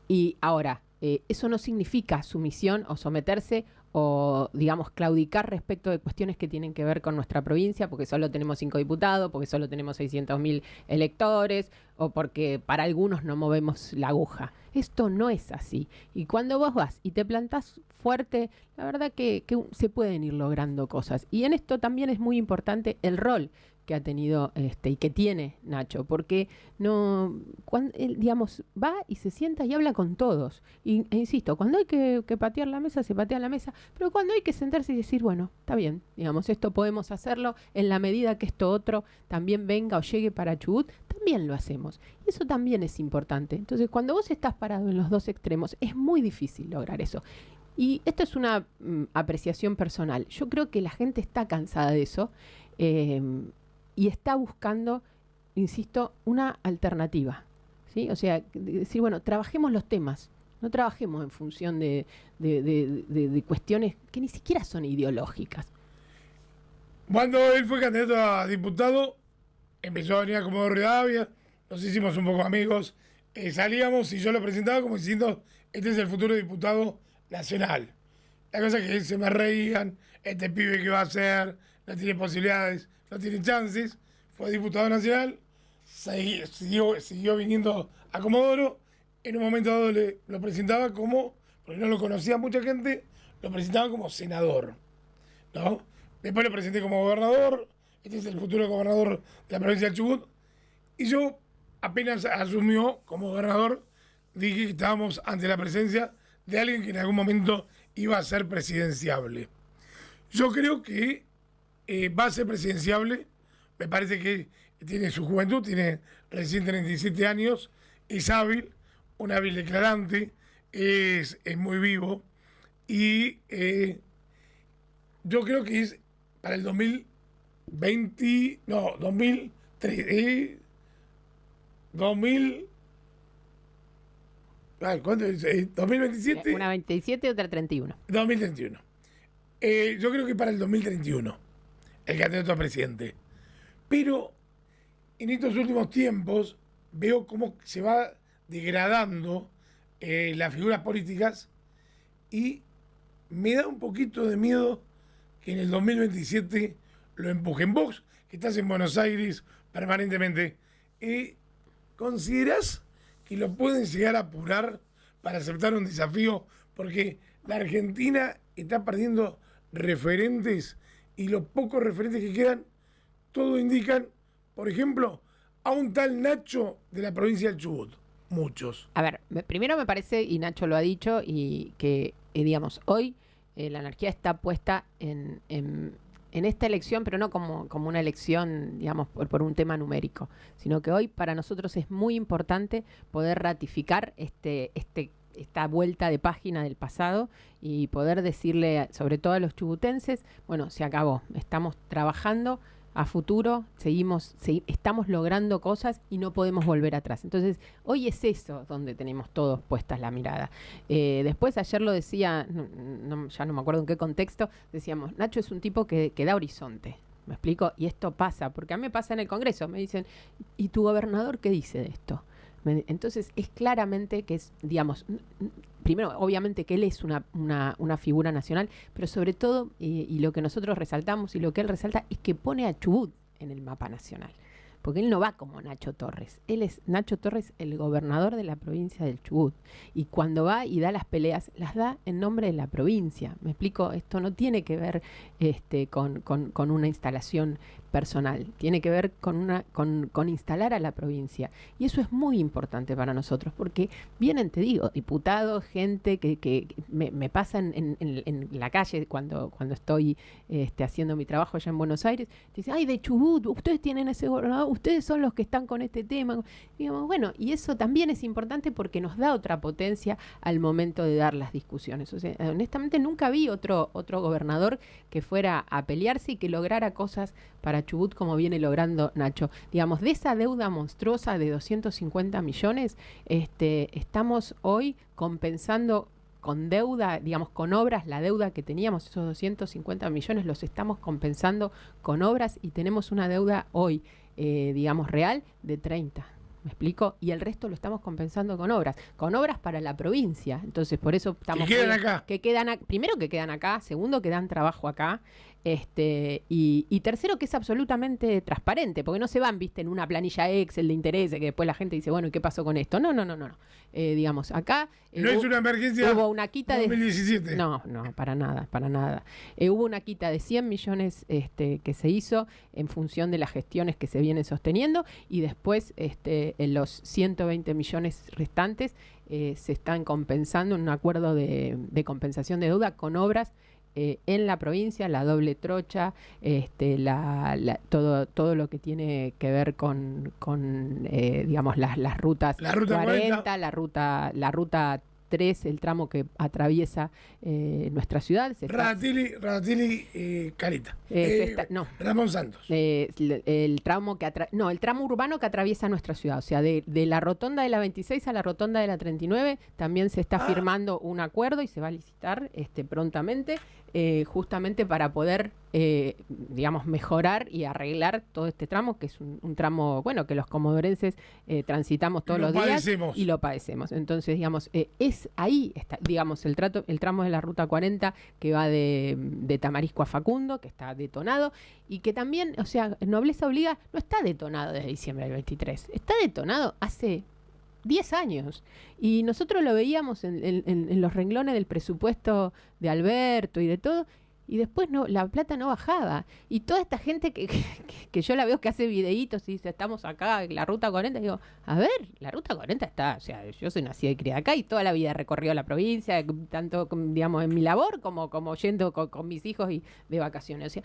Y ahora, eso no significa sumisión o someterse o, digamos, claudicar respecto de cuestiones que tienen que ver con nuestra provincia, porque solo tenemos 5 diputados, porque solo tenemos 600.000 electores, o porque para algunos no movemos la aguja. Esto no es así. Y cuando vos vas y te plantás fuerte, la verdad que se pueden ir logrando cosas. Y en esto también es muy importante el rol que ha tenido y que tiene Nacho, porque él, digamos, va y se sienta y habla con todos. E insisto, cuando hay que patear la mesa, se patea la mesa, pero cuando hay que sentarse y decir, bueno, está bien, digamos, esto podemos hacerlo en la medida que esto otro también venga o llegue para Chubut, también lo hacemos. Y eso también es importante. Entonces, cuando vos estás parado en los dos extremos, es muy difícil lograr eso. Y esto es una apreciación personal. Yo creo que la gente está cansada de eso. y está buscando, insisto, una alternativa, ¿sí? O sea, decir, bueno, trabajemos los temas, no trabajemos en función de cuestiones que ni siquiera son ideológicas.
Cuando él fue candidato a diputado, empezó a venir a Comodoro Rivadavia, nos hicimos un poco amigos, salíamos y yo lo presentaba como diciendo, este es el futuro diputado nacional. La cosa es que se me reían, este pibe que va a ser, no tiene posibilidades, no tiene chances, fue diputado nacional, siguió viniendo a Comodoro, en un momento dado lo presentaba como, porque no lo conocía mucha gente, lo presentaba como senador, ¿no? Después lo presenté como gobernador, este es el futuro gobernador de la provincia del Chubut, y yo apenas asumió como gobernador, dije que estábamos ante la presencia de alguien que en algún momento iba a ser presidenciable. Yo creo que va a ser presidenciable, me parece que tiene su juventud, tiene recién 37 años, es hábil, un hábil declarante, es muy vivo, y yo creo que es para el 2020, no, 2000, ¿cuánto es? 2027.
Una 27 y otra 31.
2031. Yo creo que para el 2031, el candidato a presidente. Pero en estos últimos tiempos veo cómo se va degradando las figuras políticas y me da un poquito de miedo que en el 2027 lo empujen. Vos, que estás en Buenos Aires permanentemente, ¿considerás que lo pueden llegar a apurar para aceptar un desafío? Porque la Argentina está perdiendo referentes y los pocos referentes que quedan, todo indican, por ejemplo, a un tal Nacho de la provincia del Chubut. Muchos.
A ver, primero me parece, y Nacho lo ha dicho, y que, digamos, hoy la anarquía está puesta en esta elección, pero no como una elección, digamos, por un tema numérico, sino que hoy para nosotros es muy importante poder ratificar esta vuelta de página del pasado y poder decirle, sobre todo a los chubutenses, bueno, se acabó, estamos trabajando a futuro, estamos logrando cosas y no podemos volver atrás. Entonces, hoy es eso donde tenemos todos puestas la mirada. Después, ayer lo decía, ya no me acuerdo en qué contexto, decíamos, Nacho es un tipo que da horizonte. ¿Me explico? Y esto pasa, porque a mí me pasa en el Congreso, me dicen, ¿y tu gobernador qué dice de esto? Entonces, es claramente que es, digamos, primero, obviamente que él es una figura nacional, pero sobre todo, y lo que nosotros resaltamos y lo que él resalta, es que pone a Chubut en el mapa nacional. Porque él no va como Nacho Torres. Él es Nacho Torres, el gobernador de la provincia del Chubut. Y cuando va y da las peleas, las da en nombre de la provincia. ¿Me explico? Esto no tiene que ver con una instalación personal. Tiene que ver con instalar a la provincia. Y eso es muy importante para nosotros, porque vienen, te digo, diputados, gente que me pasan en la calle cuando estoy haciendo mi trabajo allá en Buenos Aires, dicen, ay, de Chubut, ustedes tienen ese gobernador, ustedes son los que están con este tema. Y digamos, bueno, y eso también es importante porque nos da otra potencia al momento de dar las discusiones. O sea, honestamente nunca vi otro gobernador que fuera a pelearse y que lograra cosas para Chubut como viene logrando Nacho. Digamos, de esa deuda monstruosa de 250 millones, estamos hoy compensando con deuda, digamos, con obras, la deuda que teníamos, esos 250 millones los estamos compensando con obras y tenemos una deuda hoy, digamos, real de 30. ¿Me explico? Y el resto lo estamos compensando con obras para la provincia. Entonces, por eso estamos...
Que quedan acá.
Primero, que quedan acá. Segundo, que dan trabajo acá. Y tercero, que es absolutamente transparente, porque no se van, viste, en una planilla Excel de intereses, que después la gente dice, bueno, ¿y qué pasó con esto? No. Digamos, acá...
no es una emergencia
hubo una quita
2017.
No, para nada. Hubo una quita de 100 millones que se hizo en función de las gestiones que se vienen sosteniendo, y después en los 120 millones restantes se están compensando en un acuerdo de compensación de deuda con obras en la provincia, la doble trocha, todo lo que tiene que ver con digamos las rutas
La ruta
40, la ruta 3, el tramo que atraviesa nuestra ciudad.
Radatili, Carita.
No.
Ramón Santos.
El tramo el tramo urbano que atraviesa nuestra ciudad, o sea, de la rotonda de la 26 a la rotonda de la 39, también se está firmando un acuerdo y se va a licitar prontamente, justamente para poder, digamos, mejorar y arreglar todo este tramo, que es un tramo, bueno, que los comodorenses transitamos todos los días y lo padecemos. Entonces, digamos, ahí está, digamos, el tramo de la Ruta 40 que va de Tamarisco a Facundo, que está detonado, y que también, o sea, Nobleza Obliga no está detonado desde diciembre del 23, está detonado hace 10 años. Y nosotros lo veíamos en los renglones del presupuesto de Alberto y de todo, y después la plata no bajaba. Y toda esta gente que yo la veo que hace videitos y dice, estamos acá, la Ruta 40, digo, a ver, la Ruta 40 está, o sea, yo soy nacida y criada acá y toda la vida he recorrido la provincia, tanto, digamos, en mi labor como yendo con mis hijos y de vacaciones. O sea,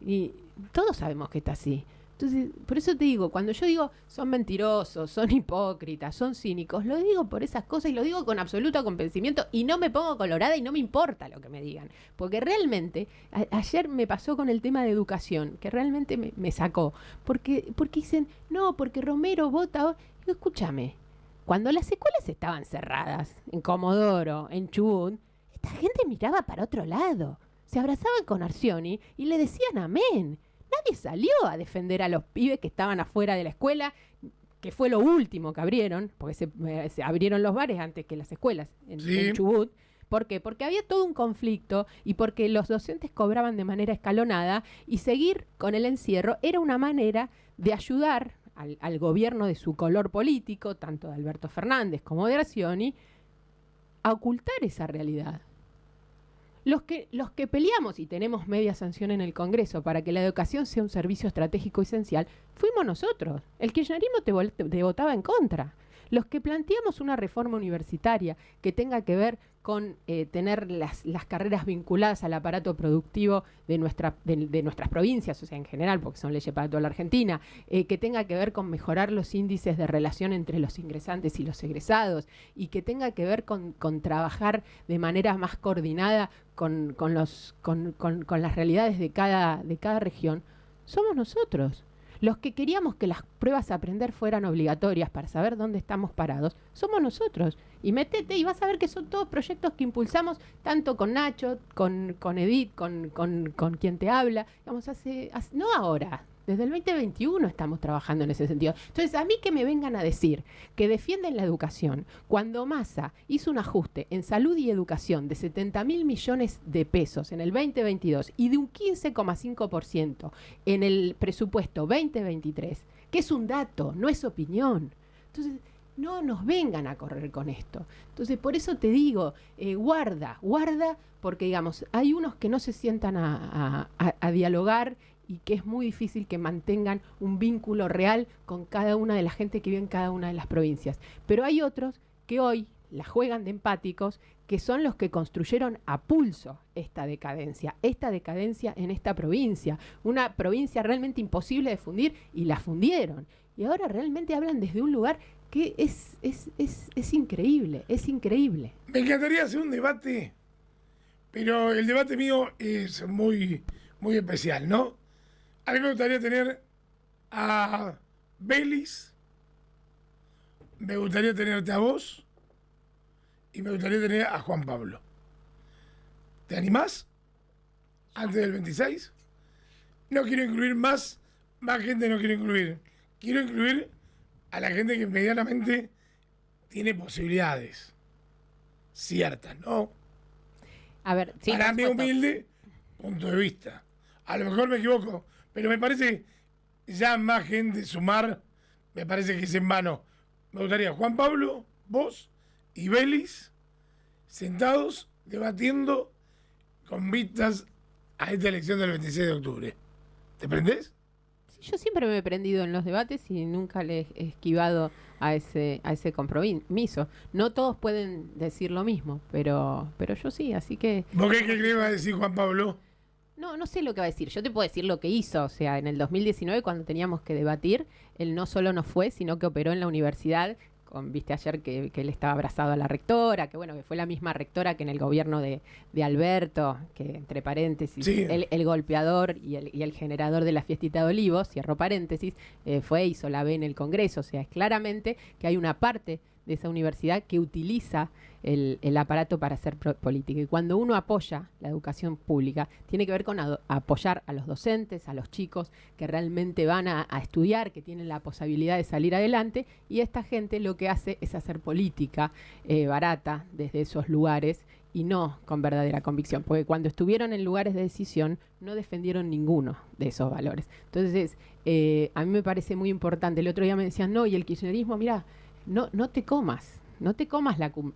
y todos sabemos que está así. Entonces, por eso te digo, cuando yo digo son mentirosos, son hipócritas, son cínicos, lo digo por esas cosas y lo digo con absoluto convencimiento y no me pongo colorada y no me importa lo que me digan. Porque realmente, ayer me pasó con el tema de educación, que realmente me sacó. Porque dicen, no, porque Romero vota. Digo, escúchame, cuando las escuelas estaban cerradas, en Comodoro, en Chubut, esta gente miraba para otro lado. Se abrazaban con Arcioni y le decían amén. Nadie salió a defender a los pibes que estaban afuera de la escuela, que fue lo último que abrieron, porque se abrieron los bares antes que las escuelas en Chubut. ¿Por qué? Porque había todo un conflicto y porque los docentes cobraban de manera escalonada y seguir con el encierro era una manera de ayudar al gobierno de su color político, tanto de Alberto Fernández como de Arcioni, a ocultar esa realidad. Los que peleamos y tenemos media sanción en el Congreso para que la educación sea un servicio estratégico esencial, fuimos nosotros. El kirchnerismo te votaba en contra. Los que planteamos una reforma universitaria que tenga que ver con tener las carreras vinculadas al aparato productivo de nuestras provincias, o sea, en general, porque son leyes para toda la Argentina, que tenga que ver con mejorar los índices de relación entre los ingresantes y los egresados, y que tenga que ver con trabajar de manera más coordinada con las realidades de cada región, somos nosotros. Los que queríamos que las pruebas a aprender fueran obligatorias para saber dónde estamos parados, somos nosotros. Y métete y vas a ver que son todos proyectos que impulsamos, tanto con Nacho, con Edith, con quien te habla. Digamos, no ahora, desde el 2021 estamos trabajando en ese sentido. Entonces, a mí que me vengan a decir que defienden la educación, cuando Massa hizo un ajuste en salud y educación de 70.000 millones de pesos en el 2022 y de un 15,5% en el presupuesto 2023, que es un dato, no es opinión. Entonces, no nos vengan a correr con esto. Entonces, por eso te digo, guarda, porque, digamos, hay unos que no se sientan a dialogar y que es muy difícil que mantengan un vínculo real con cada una de la gente que vive en cada una de las provincias. Pero hay otros que hoy la juegan de empáticos, que son los que construyeron a pulso esta decadencia en esta provincia, una provincia realmente imposible de fundir, y la fundieron. Y ahora realmente hablan desde un lugar que es increíble, es increíble.
Me encantaría hacer un debate, pero el debate mío es muy, muy especial, ¿no? A mí me gustaría tener a Belis, me gustaría tenerte a vos y me gustaría tener a Juan Pablo. ¿Te animás? Antes del 26. No quiero incluir más gente no quiero incluir. Quiero incluir a la gente que medianamente tiene posibilidades ciertas, ¿no?
A ver, sí,
para mi humilde punto de vista. A lo mejor me equivoco, pero me parece ya más gente sumar, me parece que es en vano. Me gustaría Juan Pablo, vos y Belis sentados debatiendo con vistas a esta elección del 26 de octubre. ¿Te prendés?
Yo siempre me he prendido en los debates y nunca le he esquivado a ese compromiso. No todos pueden decir lo mismo, pero yo sí, así que...
¿Vos qué crees que va a decir Juan Pablo?
No sé lo que va a decir. Yo te puedo decir lo que hizo. O sea, en el 2019, cuando teníamos que debatir, él no solo no fue, sino que operó en la universidad viste ayer que él estaba abrazado a la rectora, que bueno, que fue la misma rectora que en el gobierno de Alberto, que entre paréntesis,
Sí.
el golpeador y el generador de la fiestita de Olivos, cierro paréntesis, hizo la B en el Congreso. O sea, es claramente que hay una parte de esa universidad que utiliza el aparato para hacer política. Y cuando uno apoya la educación pública, tiene que ver con apoyar a los docentes, a los chicos que realmente van a estudiar, que tienen la posibilidad de salir adelante, y esta gente lo que hace es hacer política barata desde esos lugares y no con verdadera convicción, porque cuando estuvieron en lugares de decisión no defendieron ninguno de esos valores. Entonces, a mí me parece muy importante. El otro día me decían, no, y el kirchnerismo, mira, no te comas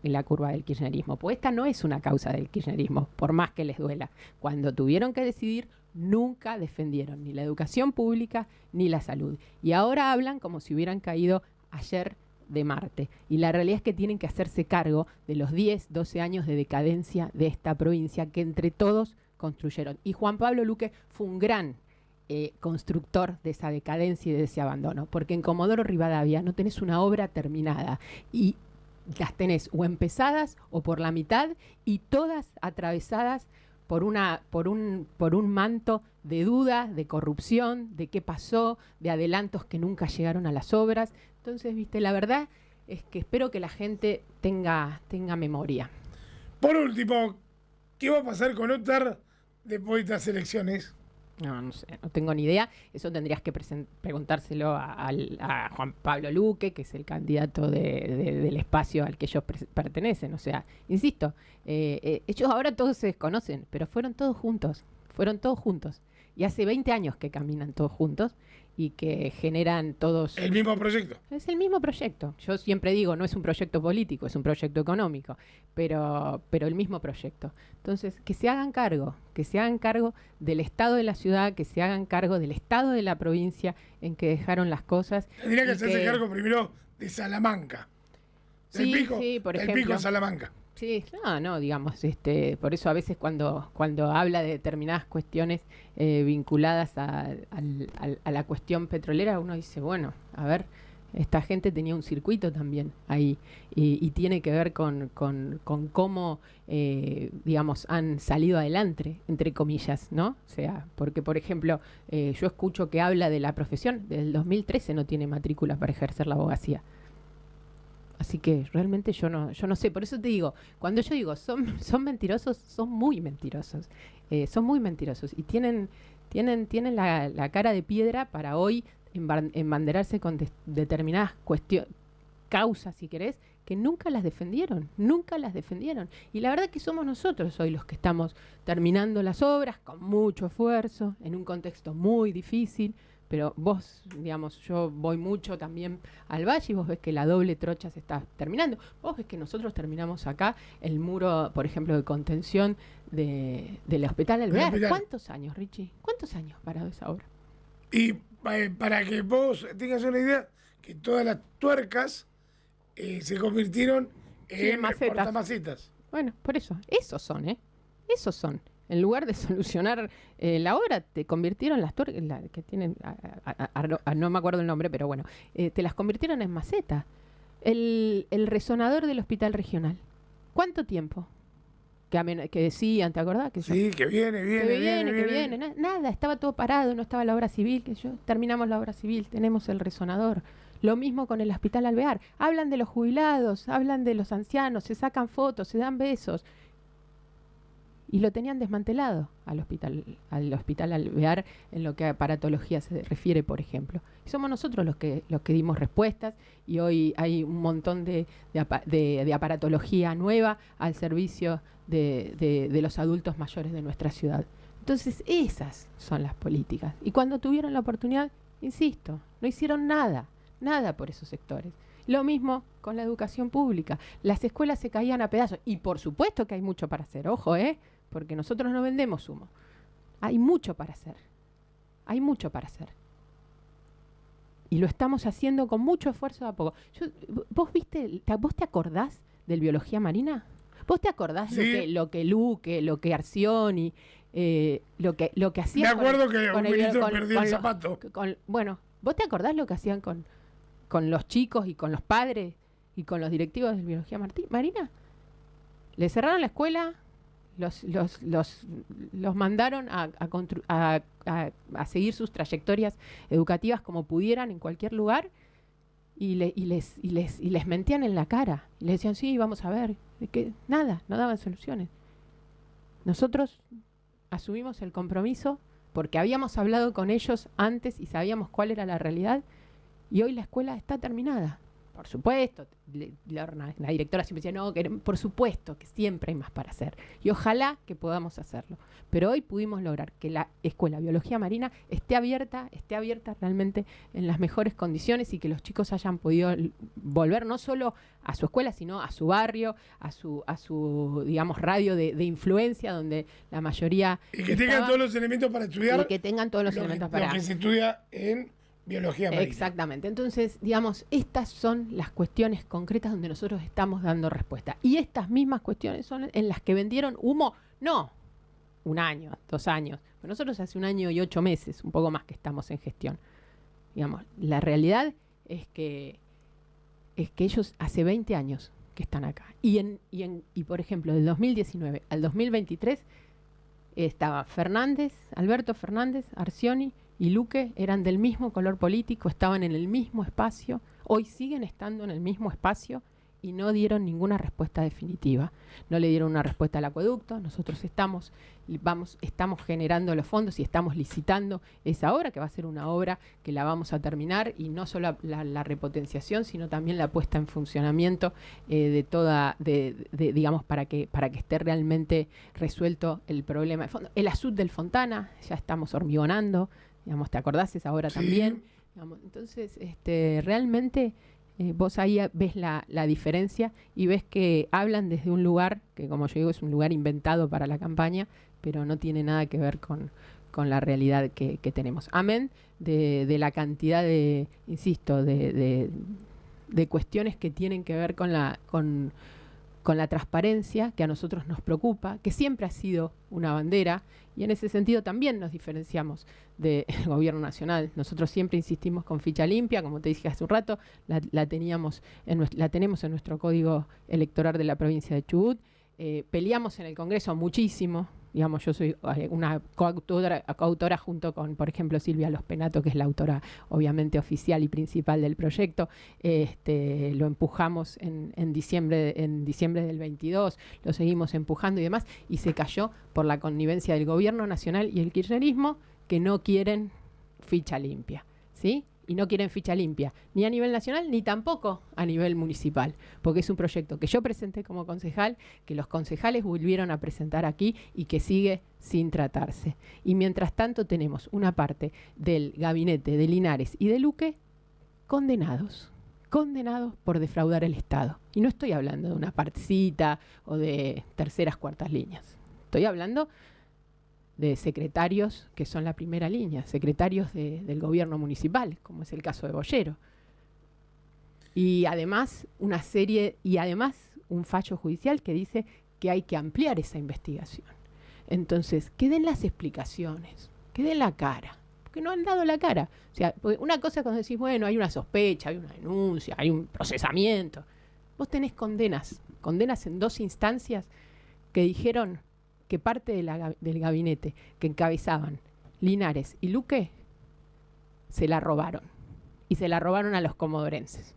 la curva del kirchnerismo, pues esta no es una causa del kirchnerismo, por más que les duela. Cuando tuvieron que decidir, nunca defendieron ni la educación pública ni la salud. Y ahora hablan como si hubieran caído ayer de Marte. Y la realidad es que tienen que hacerse cargo de los 10, 12 años de decadencia de esta provincia que entre todos construyeron. Y Juan Pablo Luque fue un gran constructor de esa decadencia y de ese abandono, porque en Comodoro Rivadavia no tenés una obra terminada y las tenés o empezadas o por la mitad y todas atravesadas por un manto de duda, de corrupción, de qué pasó, de adelantos que nunca llegaron a las obras. Entonces, viste, la verdad es que espero que la gente tenga memoria.
Por último, ¿qué va a pasar con Óscar después de estas elecciones?
No sé, no tengo ni idea. Eso tendrías que preguntárselo a Juan Pablo Luque, que es el candidato del espacio al que ellos pertenecen. O sea, insisto, ellos ahora todos se desconocen, pero fueron todos juntos. Y hace 20 años que caminan todos juntos y que generan todos...
El mismo proyecto.
Es el mismo proyecto. Yo siempre digo, no es un proyecto político, es un proyecto económico, pero el mismo proyecto. Entonces, que se hagan cargo del estado de la ciudad, que se hagan cargo del estado de la provincia en que dejaron las cosas.
Tendría que hacerse cargo primero de Salamanca.
Sí,
Del
por ejemplo.
Pico Salamanca.
Sí, no, digamos, por eso a veces cuando habla de determinadas cuestiones vinculadas a la cuestión petrolera, uno dice, bueno, a ver, esta gente tenía un circuito también ahí y tiene que ver con cómo, digamos, han salido adelante, entre comillas, ¿no? O sea, porque, por ejemplo, yo escucho que habla de la profesión, del 2013 no tiene matrícula para ejercer la abogacía. Así que realmente yo no sé. Por eso te digo, cuando yo digo son mentirosos, son muy mentirosos. Son muy mentirosos. Y tienen la cara de piedra para hoy embanderarse con determinadas causas, si querés, que nunca las defendieron. Y la verdad que somos nosotros hoy los que estamos terminando las obras con mucho esfuerzo, en un contexto muy difícil. Pero vos, digamos, yo voy mucho también al valle y vos ves que la doble trocha se está terminando. Vos ves que nosotros terminamos acá el muro, por ejemplo, de contención del Hospital Alvear. ¿Cuántos años, Richie? ¿Cuántos años parado esa obra?
Y para que vos tengas una idea, que todas las tuercas se convirtieron en portamacetas.
Bueno, por eso. Esos son. En lugar de solucionar la obra, te convirtieron las tuercas, que tienen, no me acuerdo el nombre, pero bueno, te las convirtieron en maceta. El resonador del hospital regional. ¿Cuánto tiempo? Que decían, ¿te acordás?
Sí, que viene.
Nada, estaba todo parado, no estaba la obra civil. Terminamos la obra civil, tenemos el resonador. Lo mismo con el Hospital Alvear. Hablan de los jubilados, hablan de los ancianos, se sacan fotos, se dan besos. Y lo tenían desmantelado al hospital Alvear en lo que a aparatología se refiere, por ejemplo. Y somos nosotros los que dimos respuestas y hoy hay un montón de aparatología nueva al servicio de los adultos mayores de nuestra ciudad. Entonces, esas son las políticas. Y cuando tuvieron la oportunidad, insisto, no hicieron nada por esos sectores. Lo mismo con la educación pública. Las escuelas se caían a pedazos. Y por supuesto que hay mucho para hacer, ojo, porque nosotros no vendemos humo. Hay mucho para hacer. Y lo estamos haciendo con mucho esfuerzo de a poco. ¿Vos te acordás del biología marina? ¿Vos te acordás lo que Luque, lo que Arcioni, lo que hacían?
Me acuerdo que un ministro perdió el zapato.
Bueno, ¿vos te acordás lo que hacían con los chicos y con los padres? y con los directivos de biología marina, le cerraron la escuela, los mandaron a seguir sus trayectorias educativas como pudieran en cualquier lugar y les mentían en la cara. Y les decían, sí, vamos a ver. Que nada, no daban soluciones. Nosotros asumimos el compromiso porque habíamos hablado con ellos antes y sabíamos cuál era la realidad y hoy la escuela está terminada. Por supuesto, la directora siempre decía, no, por supuesto que siempre hay más para hacer y ojalá que podamos hacerlo. Pero hoy pudimos lograr que la Escuela Biología Marina esté abierta realmente en las mejores condiciones y que los chicos hayan podido volver no solo a su escuela, sino a su barrio, a su digamos, radio de influencia, donde la mayoría...
Y que tengan todos los elementos para estudiar.
Y que tengan todos los elementos para...
Lo que se estudia en biología marina.
Exactamente. Entonces, digamos, estas son las cuestiones concretas donde nosotros estamos dando respuesta. Y estas mismas cuestiones son en las que vendieron humo, no 1 año, 2 años. Pero nosotros hace 1 año y 8 meses, un poco más que estamos en gestión. Digamos, la realidad es que ellos hace 20 años que están acá. Y por ejemplo, del 2019 al 2023 estaba Alberto Fernández, Arcioni y Luque, eran del mismo color político, estaban en el mismo espacio, hoy siguen estando en el mismo espacio y no dieron ninguna respuesta definitiva. No le dieron una respuesta al acueducto. Nosotros estamos generando los fondos y estamos licitando esa obra, que va a ser una obra que la vamos a terminar, y no solo la repotenciación, sino también la puesta en funcionamiento digamos, para que esté realmente resuelto el problema de fondo. El azul del Fontana, ya estamos hormigonando, digamos, ¿te acordás esa obra? Sí. También? Digamos, entonces, realmente... vos ahí ves la diferencia y ves que hablan desde un lugar que, como yo digo, es un lugar inventado para la campaña, pero no tiene nada que ver con la realidad que tenemos. Amén de la cantidad de cuestiones que tienen que ver con la transparencia, que a nosotros nos preocupa, que siempre ha sido una bandera, y en ese sentido también nos diferenciamos del gobierno nacional. Nosotros siempre insistimos con ficha limpia, como te dije hace un rato, la tenemos en nuestro código electoral de la provincia de Chubut. Peleamos en el Congreso muchísimo. Digamos, yo soy una coautora junto con, por ejemplo, Silvia Los Penato, que es la autora obviamente oficial y principal del proyecto. Lo empujamos en diciembre del 22, lo seguimos empujando y demás, y se cayó por la connivencia del gobierno nacional y el kirchnerismo, que no quieren ficha limpia, ¿sí? Y no quieren ficha limpia, ni a nivel nacional, ni tampoco a nivel municipal, porque es un proyecto que yo presenté como concejal, que los concejales volvieron a presentar aquí y que sigue sin tratarse. Y mientras tanto tenemos una parte del gabinete de Linares y de Luque condenados por defraudar el Estado. Y no estoy hablando de una partecita o de terceras, cuartas líneas. Estoy hablando de secretarios que son la primera línea, secretarios del gobierno municipal, como es el caso de Boyero. Y además un fallo judicial que dice que hay que ampliar esa investigación. Entonces, que den las explicaciones, que den la cara, porque no han dado la cara. O sea, una cosa es cuando decís, bueno, hay una sospecha, hay una denuncia, hay un procesamiento. Vos tenés condenas en 2 instancias que dijeron que parte del gabinete que encabezaban Linares y Luque se la robaron. Y se la robaron a los comodorenses.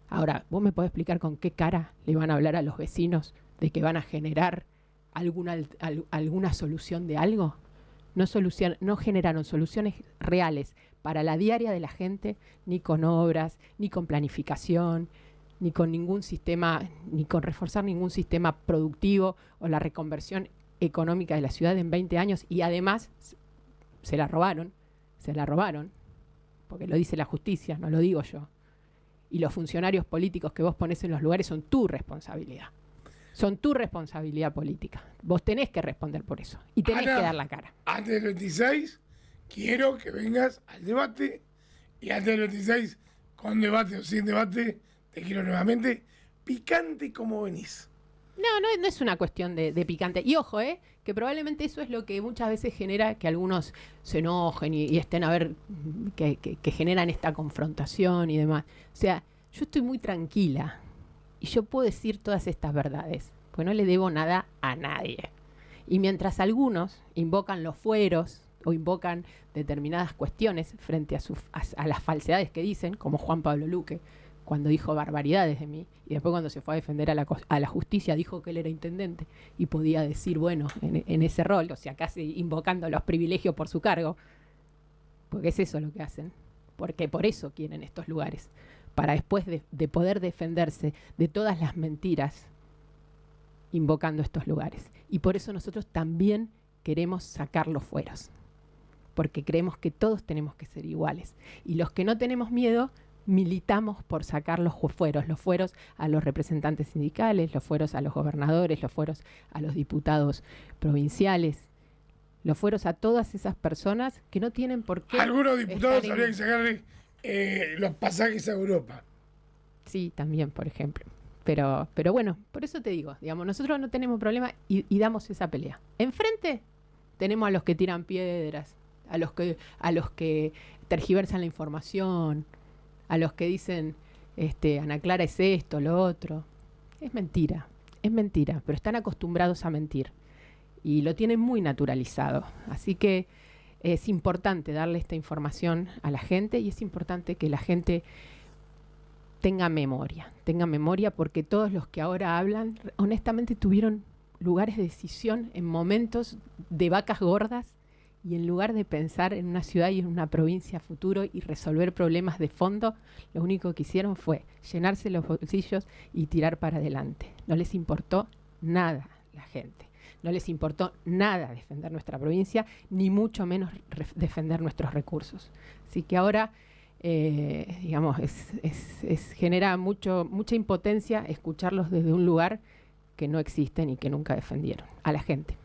Ahora, ¿vos me podés explicar con qué cara le van a hablar a los vecinos de que van a generar alguna solución de algo? No generaron soluciones reales para la diaria de la gente, ni con obras, ni con planificación, ni con ningún sistema, ni con reforzar ningún sistema productivo o la reconversión económica de la ciudad en 20 años, y además se la robaron, porque lo dice la justicia, no lo digo yo. Y los funcionarios políticos que vos ponés en los lugares son tu responsabilidad. Son tu responsabilidad política. Vos tenés que responder por eso. Y tenés que dar la cara.
Antes del 26, quiero que vengas al debate. Y antes del 26, con debate o sin debate, te quiero nuevamente picante como venís.
No es una cuestión de picante. Y ojo, que probablemente eso es lo que muchas veces genera que algunos se enojen y estén a ver, que generan esta confrontación y demás. O sea, yo estoy muy tranquila. y yo puedo decir todas estas verdades, pues no le debo nada a nadie. Y mientras algunos invocan los fueros o invocan determinadas cuestiones frente a las falsedades que dicen, como Juan Pablo Luque, cuando dijo barbaridades de mí, y después cuando se fue a defender a la justicia dijo que él era intendente y podía decir, bueno, en ese rol, o sea, casi invocando los privilegios por su cargo, porque es eso lo que hacen, porque por eso quieren estos lugares, para después de poder defenderse de todas las mentiras invocando estos lugares. Y por eso nosotros también queremos sacar los fueros, porque creemos que todos tenemos que ser iguales. Y los que no tenemos miedo, militamos por sacar los fueros a los representantes sindicales, los fueros a los gobernadores, los fueros a los diputados provinciales, los fueros a todas esas personas que no tienen por qué.
Algunos diputados habría que sacarle los pasajes a Europa.
Sí, también, por ejemplo. Pero bueno, por eso te digo, digamos, nosotros no tenemos problema y damos esa pelea. Enfrente tenemos a los que tiran piedras, a los que tergiversan la información, a los que dicen, Ana Clara es esto, lo otro. Es mentira, pero están acostumbrados a mentir y lo tienen muy naturalizado. Así que es importante darle esta información a la gente y es importante que la gente tenga memoria porque todos los que ahora hablan, honestamente tuvieron lugares de decisión en momentos de vacas gordas y en lugar de pensar en una ciudad y en una provincia futuro y resolver problemas de fondo, lo único que hicieron fue llenarse los bolsillos y tirar para adelante. No les importó nada la gente. No les importó nada defender nuestra provincia, ni mucho menos defender nuestros recursos. Así que ahora, digamos, genera mucha impotencia escucharlos desde un lugar que no existen y que nunca defendieron a la gente.